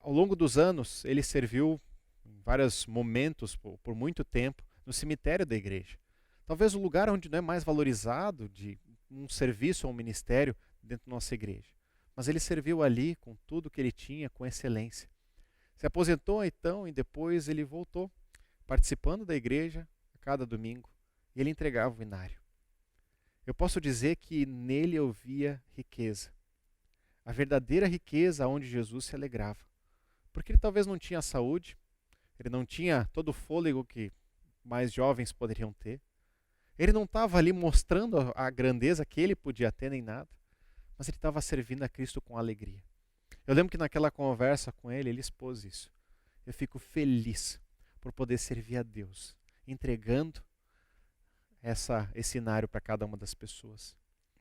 ao longo dos anos ele serviu em vários momentos, por muito tempo, no cemitério da igreja. Talvez o lugar onde não é mais valorizado de um serviço ou um ministério dentro da nossa igreja. Mas ele serviu ali com tudo que ele tinha, com excelência. Se aposentou então e depois ele voltou, participando da igreja a cada domingo, e ele entregava o inário. Eu posso dizer que nele eu via riqueza. A verdadeira riqueza onde Jesus se alegrava. Porque ele talvez não tinha saúde, ele não tinha todo o fôlego que mais jovens poderiam ter. Ele não estava ali mostrando a grandeza que ele podia ter nem nada, mas ele estava servindo a Cristo com alegria. Eu lembro que naquela conversa com ele, ele expôs isso. Eu fico feliz por poder servir a Deus, entregando esse inário para cada uma das pessoas.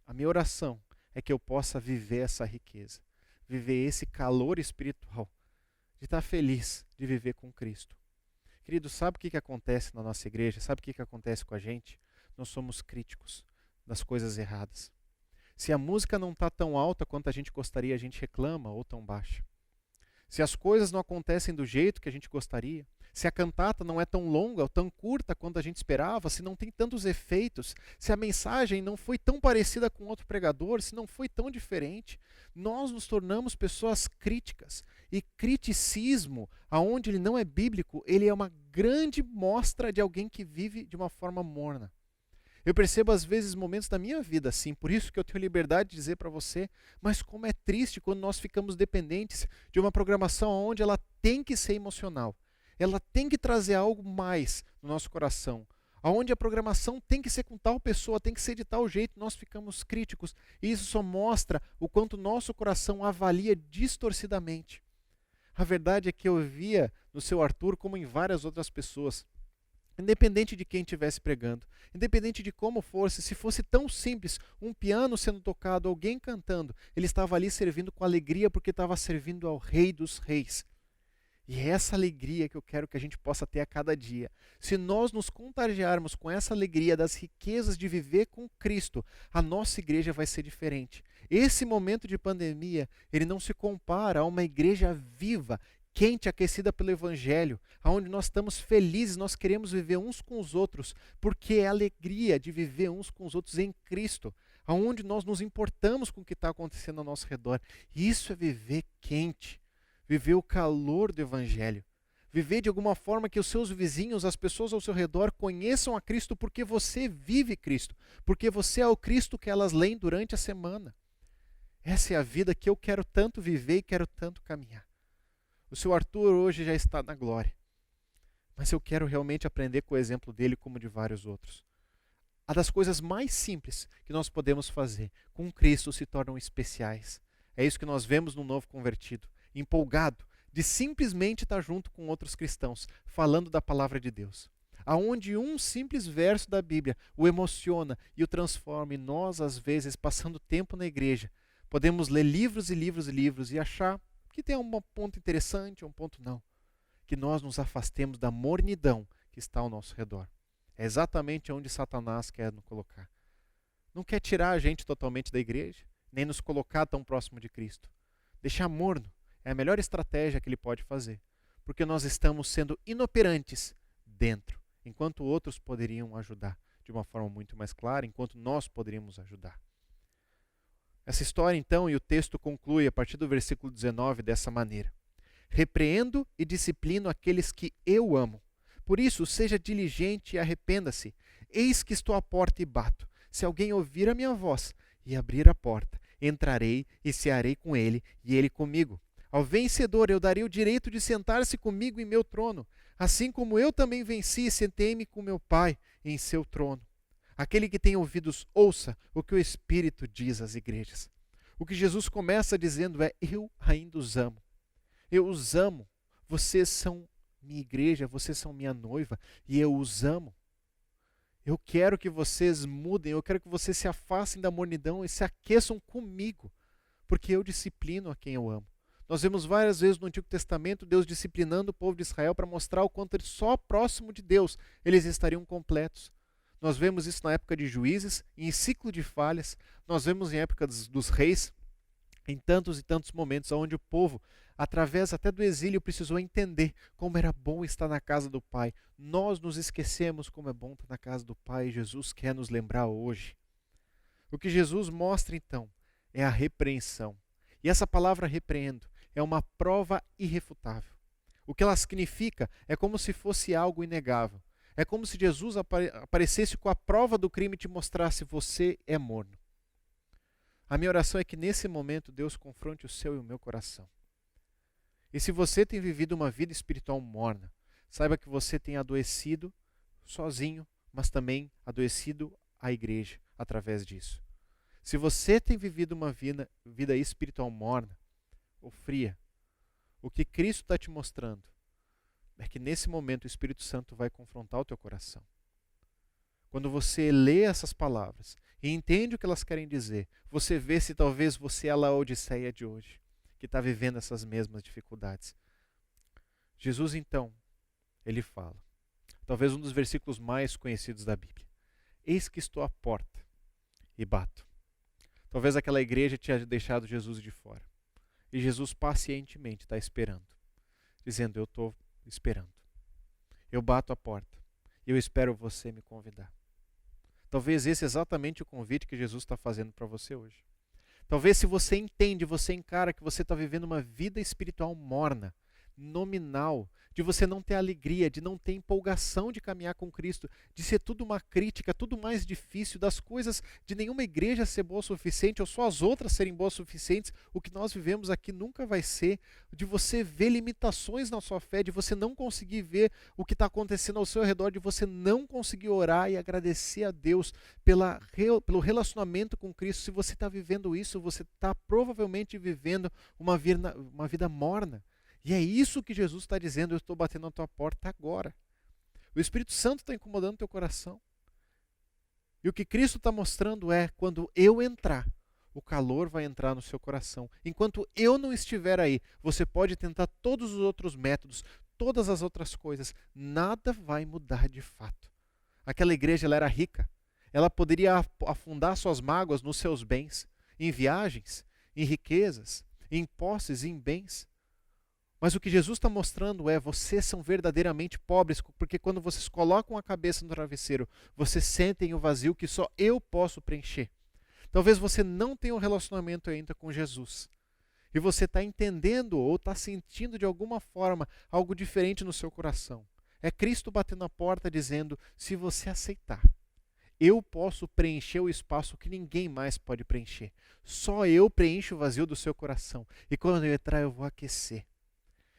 A minha oração é que eu possa viver essa riqueza, viver esse calor espiritual, de estar feliz de viver com Cristo. Querido, sabe o que acontece na nossa igreja? Sabe o que acontece com a gente? Nós somos críticos das coisas erradas. Se a música não está tão alta quanto a gente gostaria, a gente reclama, ou tão baixa. Se as coisas não acontecem do jeito que a gente gostaria, se a cantata não é tão longa ou tão curta quanto a gente esperava, se não tem tantos efeitos, se a mensagem não foi tão parecida com outro pregador, se não foi tão diferente, nós nos tornamos pessoas críticas. E criticismo, aonde ele não é bíblico, ele é uma grande mostra de alguém que vive de uma forma morna. Eu percebo às vezes momentos da minha vida assim, por isso que eu tenho liberdade de dizer para você, mas como é triste quando nós ficamos dependentes de uma programação onde ela tem que ser emocional. Ela tem que trazer algo mais no nosso coração. Onde a programação tem que ser com tal pessoa, tem que ser de tal jeito, nós ficamos críticos. E isso só mostra o quanto o nosso coração avalia distorcidamente. A verdade é que eu via no seu Arthur, como em várias outras pessoas, independente de quem estivesse pregando, independente de como fosse, se fosse tão simples, um piano sendo tocado, alguém cantando, ele estava ali servindo com alegria porque estava servindo ao Rei dos Reis. E é essa alegria que eu quero que a gente possa ter a cada dia. Se nós nos contagiarmos com essa alegria das riquezas de viver com Cristo, a nossa igreja vai ser diferente. Esse momento de pandemia, ele não se compara a uma igreja viva, quente, aquecida pelo Evangelho, onde nós estamos felizes, nós queremos viver uns com os outros, porque é a alegria de viver uns com os outros em Cristo, onde nós nos importamos com o que está acontecendo ao nosso redor. Isso é viver quente. Viver o calor do Evangelho. Viver de alguma forma que os seus vizinhos, as pessoas ao seu redor conheçam a Cristo porque você vive Cristo. Porque você é o Cristo que elas leem durante a semana. Essa é a vida que eu quero tanto viver e quero tanto caminhar. O seu Arthur hoje já está na glória. Mas eu quero realmente aprender com o exemplo dele como de vários outros. A das coisas mais simples que nós podemos fazer com Cristo se tornam especiais. É isso que nós vemos no novo convertido. Empolgado de simplesmente estar junto com outros cristãos, falando da palavra de Deus. Aonde um simples verso da Bíblia o emociona e o transforma, e nós, às vezes, passando tempo na igreja, podemos ler livros e livros e livros e achar que tem um ponto interessante, um ponto não. Que nós nos afastemos da mornidão que está ao nosso redor. É exatamente onde Satanás quer nos colocar. Não quer tirar a gente totalmente da igreja. nem nos colocar tão próximo de Cristo. Deixar morno é a melhor estratégia que ele pode fazer, porque nós estamos sendo inoperantes dentro, enquanto outros poderiam ajudar de uma forma muito mais clara, enquanto nós poderíamos ajudar. Essa história, então, e o texto conclui a partir do versículo 19 dessa maneira: repreendo e disciplino aqueles que eu amo. Por isso, seja diligente e arrependa-se. Eis que estou à porta e bato. Se alguém ouvir a minha voz e abrir a porta, entrarei e cearei com ele e ele comigo. Ao vencedor eu darei o direito de sentar-se comigo em meu trono, assim como eu também venci e sentei-me com meu Pai em seu trono. Aquele que tem ouvidos, ouça o que o Espírito diz às igrejas. O que Jesus começa dizendo é: eu ainda os amo. Eu os amo. Vocês são minha igreja, vocês são minha noiva e eu os amo. Eu quero que vocês mudem, eu quero que vocês se afastem da mornidão e se aqueçam comigo, porque eu disciplino a quem eu amo. Nós vemos várias vezes no Antigo Testamento Deus disciplinando o povo de Israel para mostrar o quanto só próximo de Deus eles estariam completos. Nós vemos isso na época de Juízes, em ciclo de falhas. Nós vemos em época dos reis, em tantos e tantos momentos onde o povo, através até do exílio, precisou entender como era bom estar na casa do Pai. Nós nos esquecemos como é bom estar na casa do Pai e Jesus quer nos lembrar hoje. O que Jesus mostra então é a repreensão. E essa palavra repreendo é uma prova irrefutável. O que ela significa é como se fosse algo inegável. É como se Jesus aparecesse com a prova do crime e te mostrasse: você é morno. A minha oração é que nesse momento Deus confronte o seu e o meu coração. E se você tem vivido uma vida espiritual morna, saiba que você tem adoecido sozinho, mas também adoecido a igreja através disso. Se você tem vivido uma vida espiritual morna ou fria, o que Cristo está te mostrando é que nesse momento o Espírito Santo vai confrontar o teu coração. Quando você lê essas palavras e entende o que elas querem dizer, você vê se talvez você é a Laodiceia de hoje, que está vivendo essas mesmas dificuldades. Jesus, então, ele fala, talvez um dos versículos mais conhecidos da Bíblia: eis que estou à porta e bato. Talvez aquela igreja tinha deixado Jesus de fora. E Jesus pacientemente está esperando, dizendo: eu estou esperando. Eu bato a porta e eu espero você me convidar. Talvez esse é exatamente o convite que Jesus está fazendo para você hoje. Talvez, se você entende, você encara que você está vivendo uma vida espiritual morna, nominal, de você não ter alegria, de não ter empolgação de caminhar com Cristo, de ser tudo uma crítica, tudo mais difícil, das coisas de nenhuma igreja ser boa o suficiente, ou só as outras serem boas o suficientes, o que nós vivemos aqui nunca vai ser, de você ver limitações na sua fé, de você não conseguir ver o que está acontecendo ao seu redor, de você não conseguir orar e agradecer a Deus pelo relacionamento com Cristo. Se você está vivendo isso, você está provavelmente vivendo uma vida morna. E é isso que Jesus está dizendo: eu estou batendo na tua porta agora. O Espírito Santo está incomodando o teu coração. E o que Cristo está mostrando é: quando eu entrar, o calor vai entrar no seu coração. Enquanto eu não estiver aí, você pode tentar todos os outros métodos, todas as outras coisas, nada vai mudar de fato. Aquela igreja, ela era rica. Ela poderia afundar suas mágoas nos seus bens, em viagens, em riquezas, em posses, em bens. Mas o que Jesus está mostrando é: vocês são verdadeiramente pobres, porque quando vocês colocam a cabeça no travesseiro, vocês sentem o vazio que só eu posso preencher. Talvez você não tenha um relacionamento ainda com Jesus. E você está entendendo ou está sentindo de alguma forma algo diferente no seu coração. É Cristo batendo na porta dizendo: se você aceitar, eu posso preencher o espaço que ninguém mais pode preencher. Só eu preencho o vazio do seu coração. E quando eu entrar, eu vou aquecer.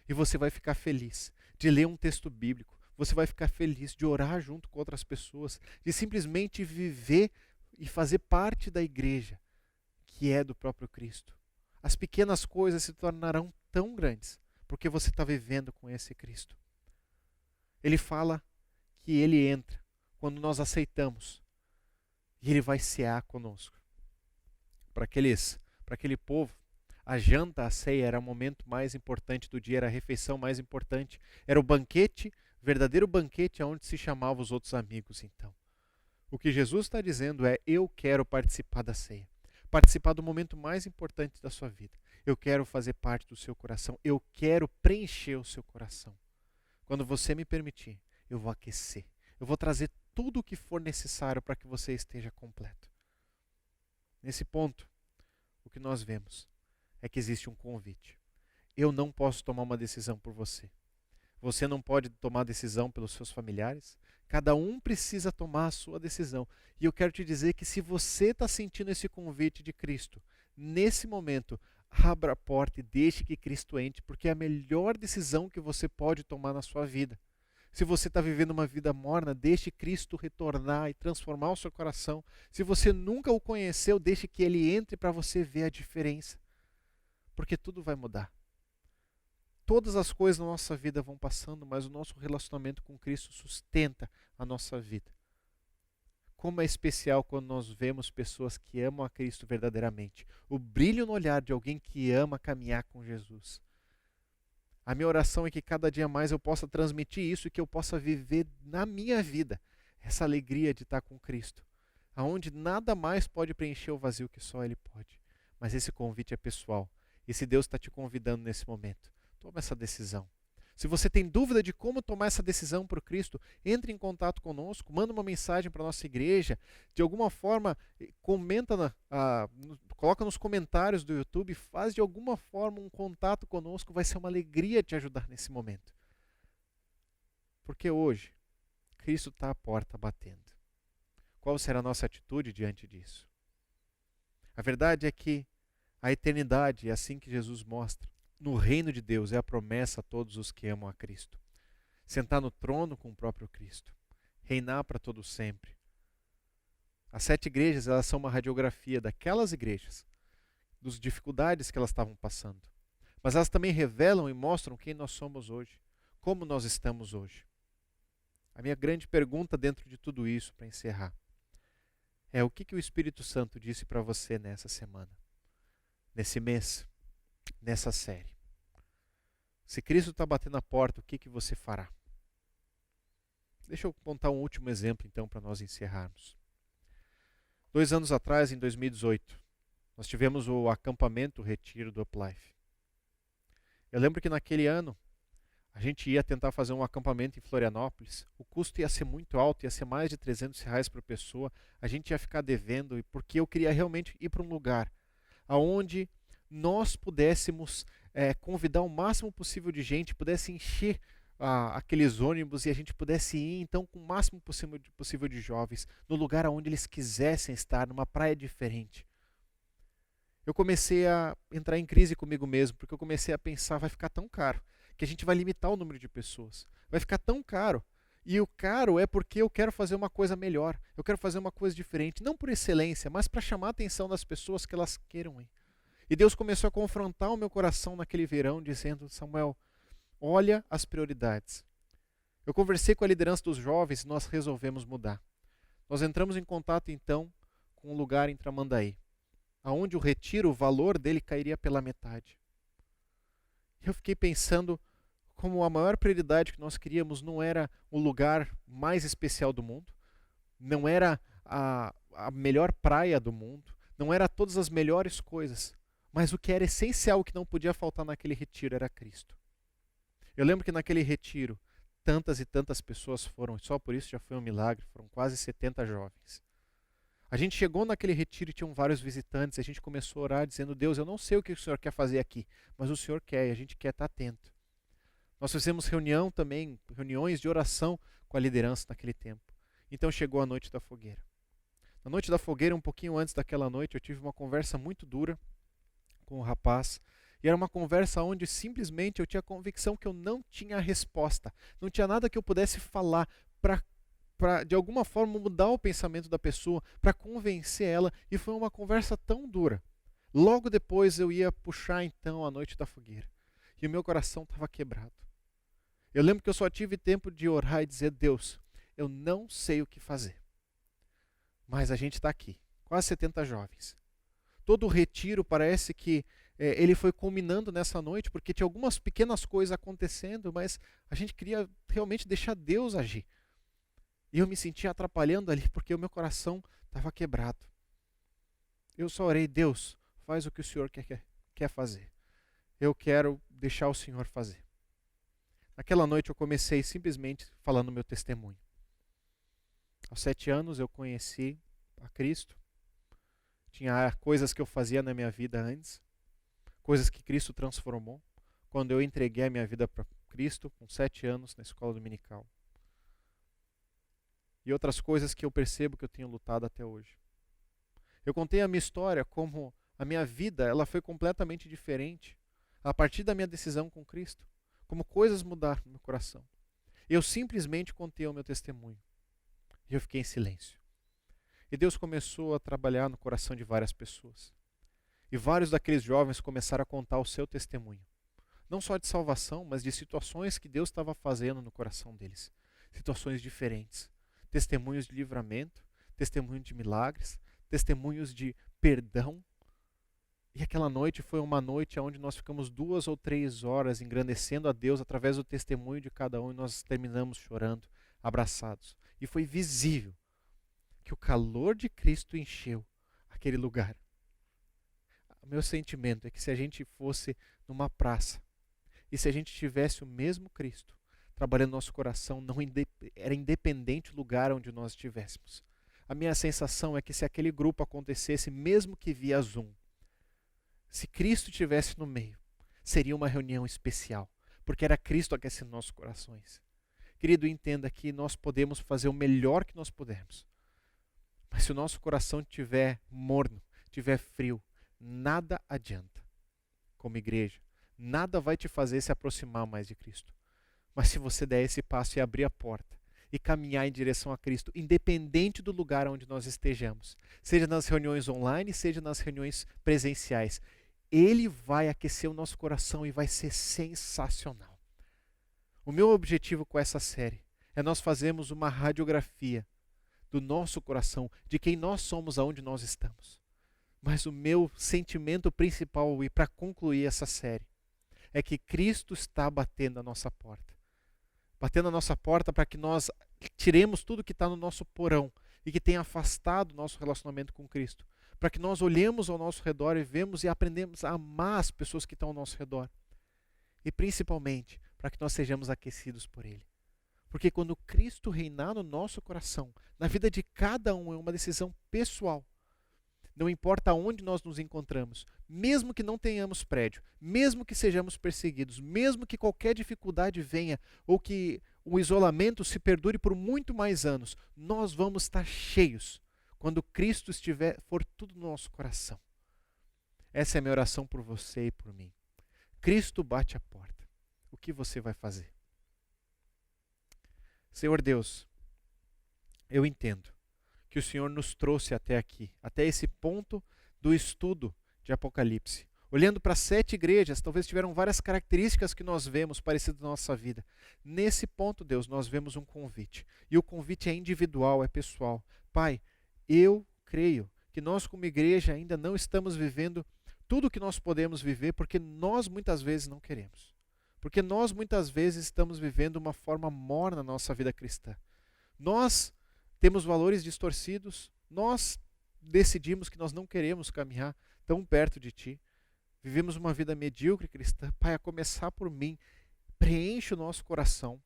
E você vai ficar feliz de ler um texto bíblico. Você vai ficar feliz de orar junto com outras pessoas. De simplesmente viver e fazer parte da igreja que é do próprio Cristo. As pequenas coisas se tornarão tão grandes porque você está vivendo com esse Cristo. Ele fala que ele entra quando nós aceitamos. E ele vai cear conosco. Para aquele povo, a janta, a ceia era o momento mais importante do dia, era a refeição mais importante. Era o banquete, verdadeiro banquete, onde se chamava os outros amigos. Então, o que Jesus está dizendo é: eu quero participar da ceia. participar do momento mais importante da sua vida. Eu quero fazer parte do seu coração. Eu quero preencher o seu coração. Quando você me permitir, eu vou aquecer. Eu vou trazer tudo o que for necessário para que você esteja completo. Nesse ponto, o que nós vemos é que existe um convite. Eu não posso tomar uma decisão por você. Você não pode tomar decisão pelos seus familiares. Cada um precisa tomar a sua decisão. E eu quero te dizer que se você está sentindo esse convite de Cristo, nesse momento, abra a porta e deixe que Cristo entre, porque é a melhor decisão que você pode tomar na sua vida. Se você está vivendo uma vida morna, deixe Cristo retornar e transformar o seu coração. Se você nunca o conheceu, deixe que Ele entre para você ver a diferença. Porque tudo vai mudar. Todas as coisas na nossa vida vão passando, mas o nosso relacionamento com Cristo sustenta a nossa vida. Como é especial quando nós vemos pessoas que amam a Cristo verdadeiramente. O brilho no olhar de alguém que ama caminhar com Jesus. A minha oração é que cada dia mais eu possa transmitir isso e que eu possa viver na minha vida essa alegria de estar com Cristo. Aonde nada mais pode preencher o vazio que só Ele pode. Mas esse convite é pessoal. E se Deus está te convidando nesse momento, toma essa decisão. Se você tem dúvida de como tomar essa decisão por Cristo, entre em contato conosco, manda uma mensagem para a nossa igreja, de alguma forma, comenta, coloca nos comentários do YouTube, faz de alguma forma um contato conosco, vai ser uma alegria te ajudar nesse momento. Porque hoje, Cristo está à porta batendo. Qual será a nossa atitude diante disso? A verdade é que a eternidade é assim que Jesus mostra. No reino de Deus é a promessa a todos os que amam a Cristo. Sentar no trono com o próprio Cristo. Reinar para todo sempre. As 7 igrejas, elas são uma radiografia daquelas igrejas, das dificuldades que elas estavam passando. Mas elas também revelam e mostram quem nós somos hoje, como nós estamos hoje. A minha grande pergunta dentro de tudo isso, para encerrar, é o que o Espírito Santo disse para você nessa semana, nesse mês, nessa série. Se Cristo está batendo a porta, o que você fará? Deixa eu contar um último exemplo então para nós encerrarmos. 2 anos atrás, em 2018, nós tivemos o acampamento, o retiro do Uplife. Eu lembro que naquele ano a gente ia tentar fazer um acampamento em Florianópolis. O custo ia ser muito alto, ia ser mais de R$300 por pessoa. A gente ia ficar devendo, porque eu queria realmente ir para um lugar onde nós pudéssemos convidar o máximo possível de gente, pudesse encher aqueles ônibus e a gente pudesse ir então com o máximo possível de jovens, no lugar onde eles quisessem estar, numa praia diferente. Eu comecei a entrar em crise comigo mesmo, porque eu comecei a pensar, vai ficar tão caro, que a gente vai limitar o número de pessoas. Vai ficar tão caro. E o caro é porque eu quero fazer uma coisa melhor, eu quero fazer uma coisa diferente, não por excelência, mas para chamar a atenção das pessoas que elas queiram ir. E Deus começou a confrontar o meu coração naquele verão, dizendo, Samuel, olha as prioridades. Eu conversei com a liderança dos jovens e nós resolvemos mudar. Nós entramos em contato então com um lugar em Tramandaí, aonde o retiro, o valor dele cairia pela metade. Eu fiquei pensando como a maior prioridade que nós queríamos não era o lugar mais especial do mundo, não era a melhor praia do mundo, não era todas as melhores coisas, mas o que era essencial, o que não podia faltar naquele retiro era Cristo. Eu lembro que naquele retiro, tantas e tantas pessoas foram, só por isso já foi um milagre, foram quase 70 jovens. A gente chegou naquele retiro e tinham vários visitantes, a gente começou a orar dizendo, Deus, eu não sei o que o Senhor quer fazer aqui, mas o Senhor quer e a gente quer estar atento. Nós fizemos reuniões de oração com a liderança naquele tempo. Então chegou a noite da fogueira. Na noite da fogueira, um pouquinho antes daquela noite, eu tive uma conversa muito dura com o rapaz. E era uma conversa onde simplesmente eu tinha a convicção que eu não tinha a resposta. Não tinha nada que eu pudesse falar para de alguma forma mudar o pensamento da pessoa, para convencer ela. E foi uma conversa tão dura. Logo depois eu ia puxar então a noite da fogueira. E o meu coração estava quebrado. Eu lembro que eu só tive tempo de orar e dizer, Deus, eu não sei o que fazer. Mas a gente está aqui, quase 70 jovens. Todo o retiro parece que ele foi culminando nessa noite, porque tinha algumas pequenas coisas acontecendo, mas a gente queria realmente deixar Deus agir. E eu me sentia atrapalhando ali, porque o meu coração estava quebrado. Eu só orei, Deus, faz o que o Senhor quer fazer. Eu quero deixar o Senhor fazer. Naquela noite eu comecei simplesmente falando meu testemunho. Aos 7 anos eu conheci a Cristo. Tinha coisas que eu fazia na minha vida antes, coisas que Cristo transformou. Quando eu entreguei a minha vida para Cristo, com 7 anos, na escola dominical. E outras coisas que eu percebo que eu tenho lutado até hoje. Eu contei a minha história como a minha vida ela foi completamente diferente a partir da minha decisão com Cristo. Como coisas mudaram no meu coração. Eu simplesmente contei o meu testemunho. E eu fiquei em silêncio. E Deus começou a trabalhar no coração de várias pessoas. E vários daqueles jovens começaram a contar o seu testemunho. Não só de salvação, mas de situações que Deus estava fazendo no coração deles. Situações diferentes. Testemunhos de livramento, testemunhos de milagres, testemunhos de perdão. E aquela noite foi uma noite onde nós ficamos 2 ou 3 horas engrandecendo a Deus através do testemunho de cada um e nós terminamos chorando, abraçados. E foi visível que o calor de Cristo encheu aquele lugar. O meu sentimento é que se a gente fosse numa praça e se a gente tivesse o mesmo Cristo trabalhando no nosso coração, era independente o lugar onde nós estivéssemos. A minha sensação é que se aquele grupo acontecesse, mesmo que via Zoom, se Cristo estivesse no meio, seria uma reunião especial, porque era Cristo aquecendo nossos corações. Querido, entenda que nós podemos fazer o melhor que nós pudermos, mas se o nosso coração estiver morno, estiver frio, nada adianta. Como igreja, nada vai te fazer se aproximar mais de Cristo. Mas se você der esse passo e abrir a porta e caminhar em direção a Cristo, independente do lugar onde nós estejamos, seja nas reuniões online, seja nas reuniões presenciais, Ele vai aquecer o nosso coração e vai ser sensacional. O meu objetivo com essa série é nós fazermos uma radiografia do nosso coração, de quem nós somos, aonde nós estamos. Mas o meu sentimento principal, e para concluir essa série, é que Cristo está batendo a nossa porta. Batendo a nossa porta para que nós tiremos tudo que está no nosso porão e que tem afastado o nosso relacionamento com Cristo. Para que nós olhemos ao nosso redor e vemos e aprendemos a amar as pessoas que estão ao nosso redor. E principalmente, para que nós sejamos aquecidos por Ele. Porque quando Cristo reinar no nosso coração, na vida de cada um, é uma decisão pessoal. Não importa onde nós nos encontramos, mesmo que não tenhamos prédio, mesmo que sejamos perseguidos, mesmo que qualquer dificuldade venha, ou que o isolamento se perdure por muito mais anos, nós vamos estar cheios quando Cristo for tudo no nosso coração. Essa é a minha oração por você e por mim. Cristo bate a porta. O que você vai fazer? Senhor Deus, eu entendo que o Senhor nos trouxe até aqui, até esse ponto do estudo de Apocalipse. Olhando para 7 igrejas, talvez tiveram várias características que nós vemos parecidas na nossa vida. Nesse ponto, Deus, nós vemos um convite. E o convite é individual, é pessoal. Pai, eu creio que nós como igreja ainda não estamos vivendo tudo o que nós podemos viver porque nós muitas vezes não queremos. Porque nós muitas vezes estamos vivendo uma forma morna na nossa vida cristã. Nós temos valores distorcidos, nós decidimos que nós não queremos caminhar tão perto de Ti. Vivemos uma vida medíocre cristã. Pai, a começar por mim, preenche o nosso coração.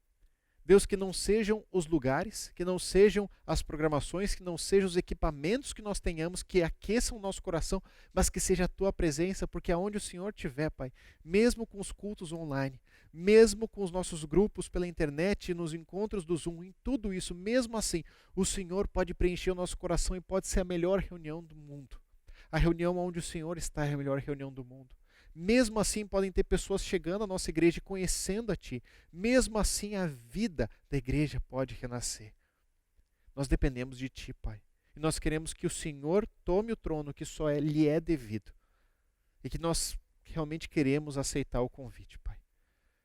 Deus, que não sejam os lugares, que não sejam as programações, que não sejam os equipamentos que nós tenhamos, que aqueçam o nosso coração, mas que seja a Tua presença, porque aonde o Senhor estiver, Pai, mesmo com os cultos online, mesmo com os nossos grupos pela internet, nos encontros do Zoom, em tudo isso, mesmo assim, o Senhor pode preencher o nosso coração e pode ser a melhor reunião do mundo. A reunião onde o Senhor está é a melhor reunião do mundo. Mesmo assim, podem ter pessoas chegando à nossa igreja e conhecendo a Ti. Mesmo assim, a vida da igreja pode renascer. Nós dependemos de Ti, Pai. E nós queremos que o Senhor tome o trono que só lhe é devido. E que nós realmente queremos aceitar o convite, Pai.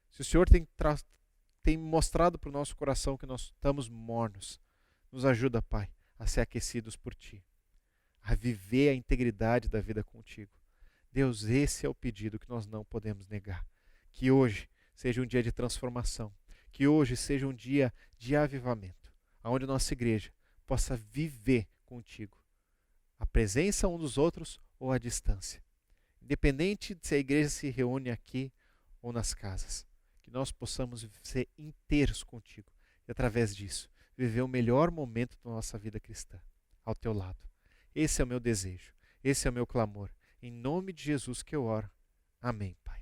Se o Senhor tem mostrado para o nosso coração que nós estamos mornos, nos ajuda, Pai, a ser aquecidos por Ti. A viver a integridade da vida contigo. Deus, esse é o pedido que nós não podemos negar. Que hoje seja um dia de transformação. Que hoje seja um dia de avivamento. Onde nossa igreja possa viver contigo a presença um dos outros ou à distância. Independente de se a igreja se reúne aqui ou nas casas, que nós possamos ser inteiros contigo e, através disso, viver o melhor momento da nossa vida cristã, ao teu lado. Esse é o meu desejo, esse é o meu clamor. Em nome de Jesus que eu oro. Amém, Pai.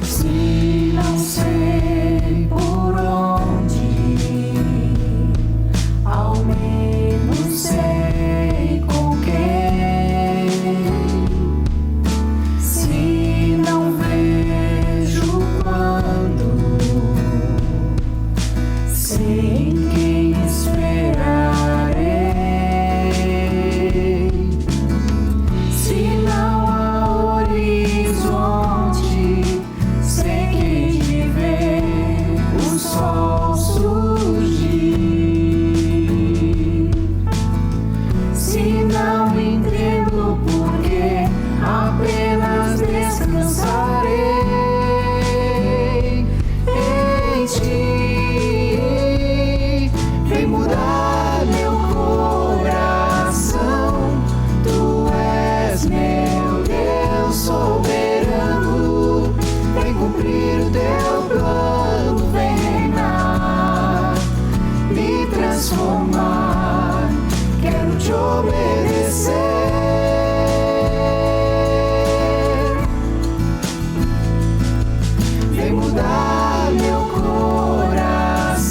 Se não sei por onde ir, ao menos sei com quem. Se não vejo quando, sei em quem esperarei. Se não há horizonte, sei que hei de ver o sol surgir. Se não entendo porquê, apenas descansarei em ti. Vem mudar meu coração, tu és meu Deus soberano. Vem cumprir o teu plano, vem reinar, me transformar, quero te obedecer. Vem mudar meu coração,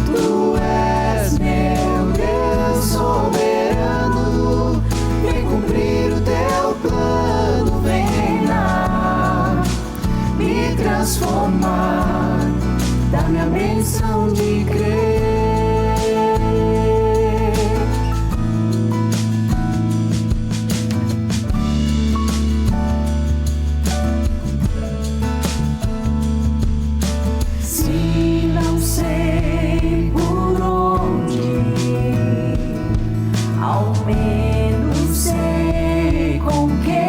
tu és meu Deus soberano. Vem cumprir o teu plano, vem reinar, me transformar, dá-me a bênção de crer. Se não sei por onde ir, ao menos sei com quem.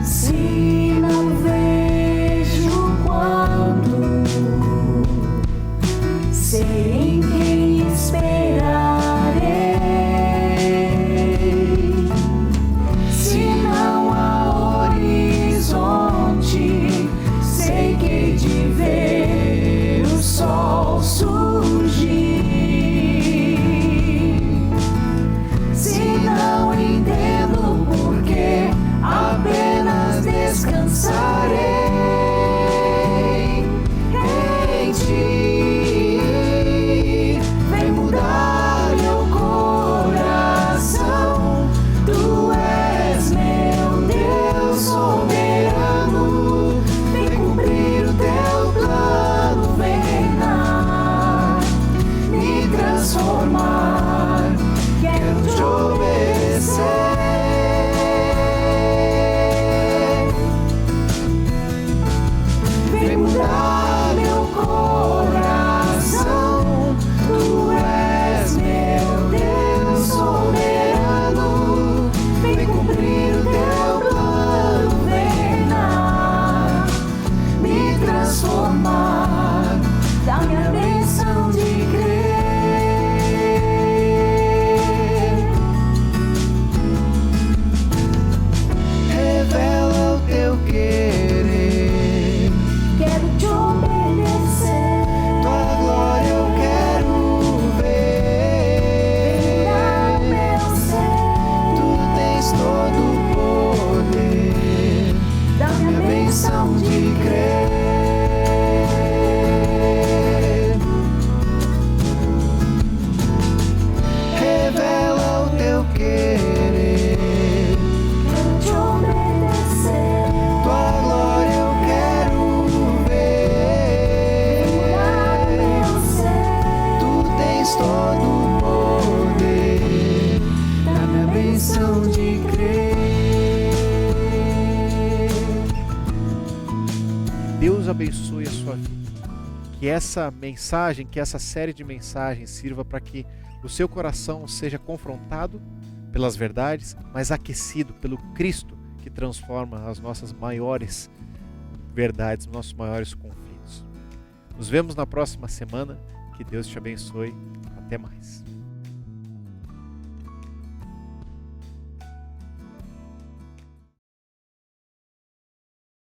Se não vejo quando, sei em quem esperarei. Se não há horizonte, sei que hei de ver o sol surgir. Se não entendo Deus abençoe a sua vida. Que essa mensagem, que essa série de mensagens sirva para que o seu coração seja confrontado pelas verdades, mas aquecido pelo Cristo que transforma as nossas maiores verdades, nossos maiores conflitos. Nos vemos na próxima semana. Que Deus te abençoe. Até mais.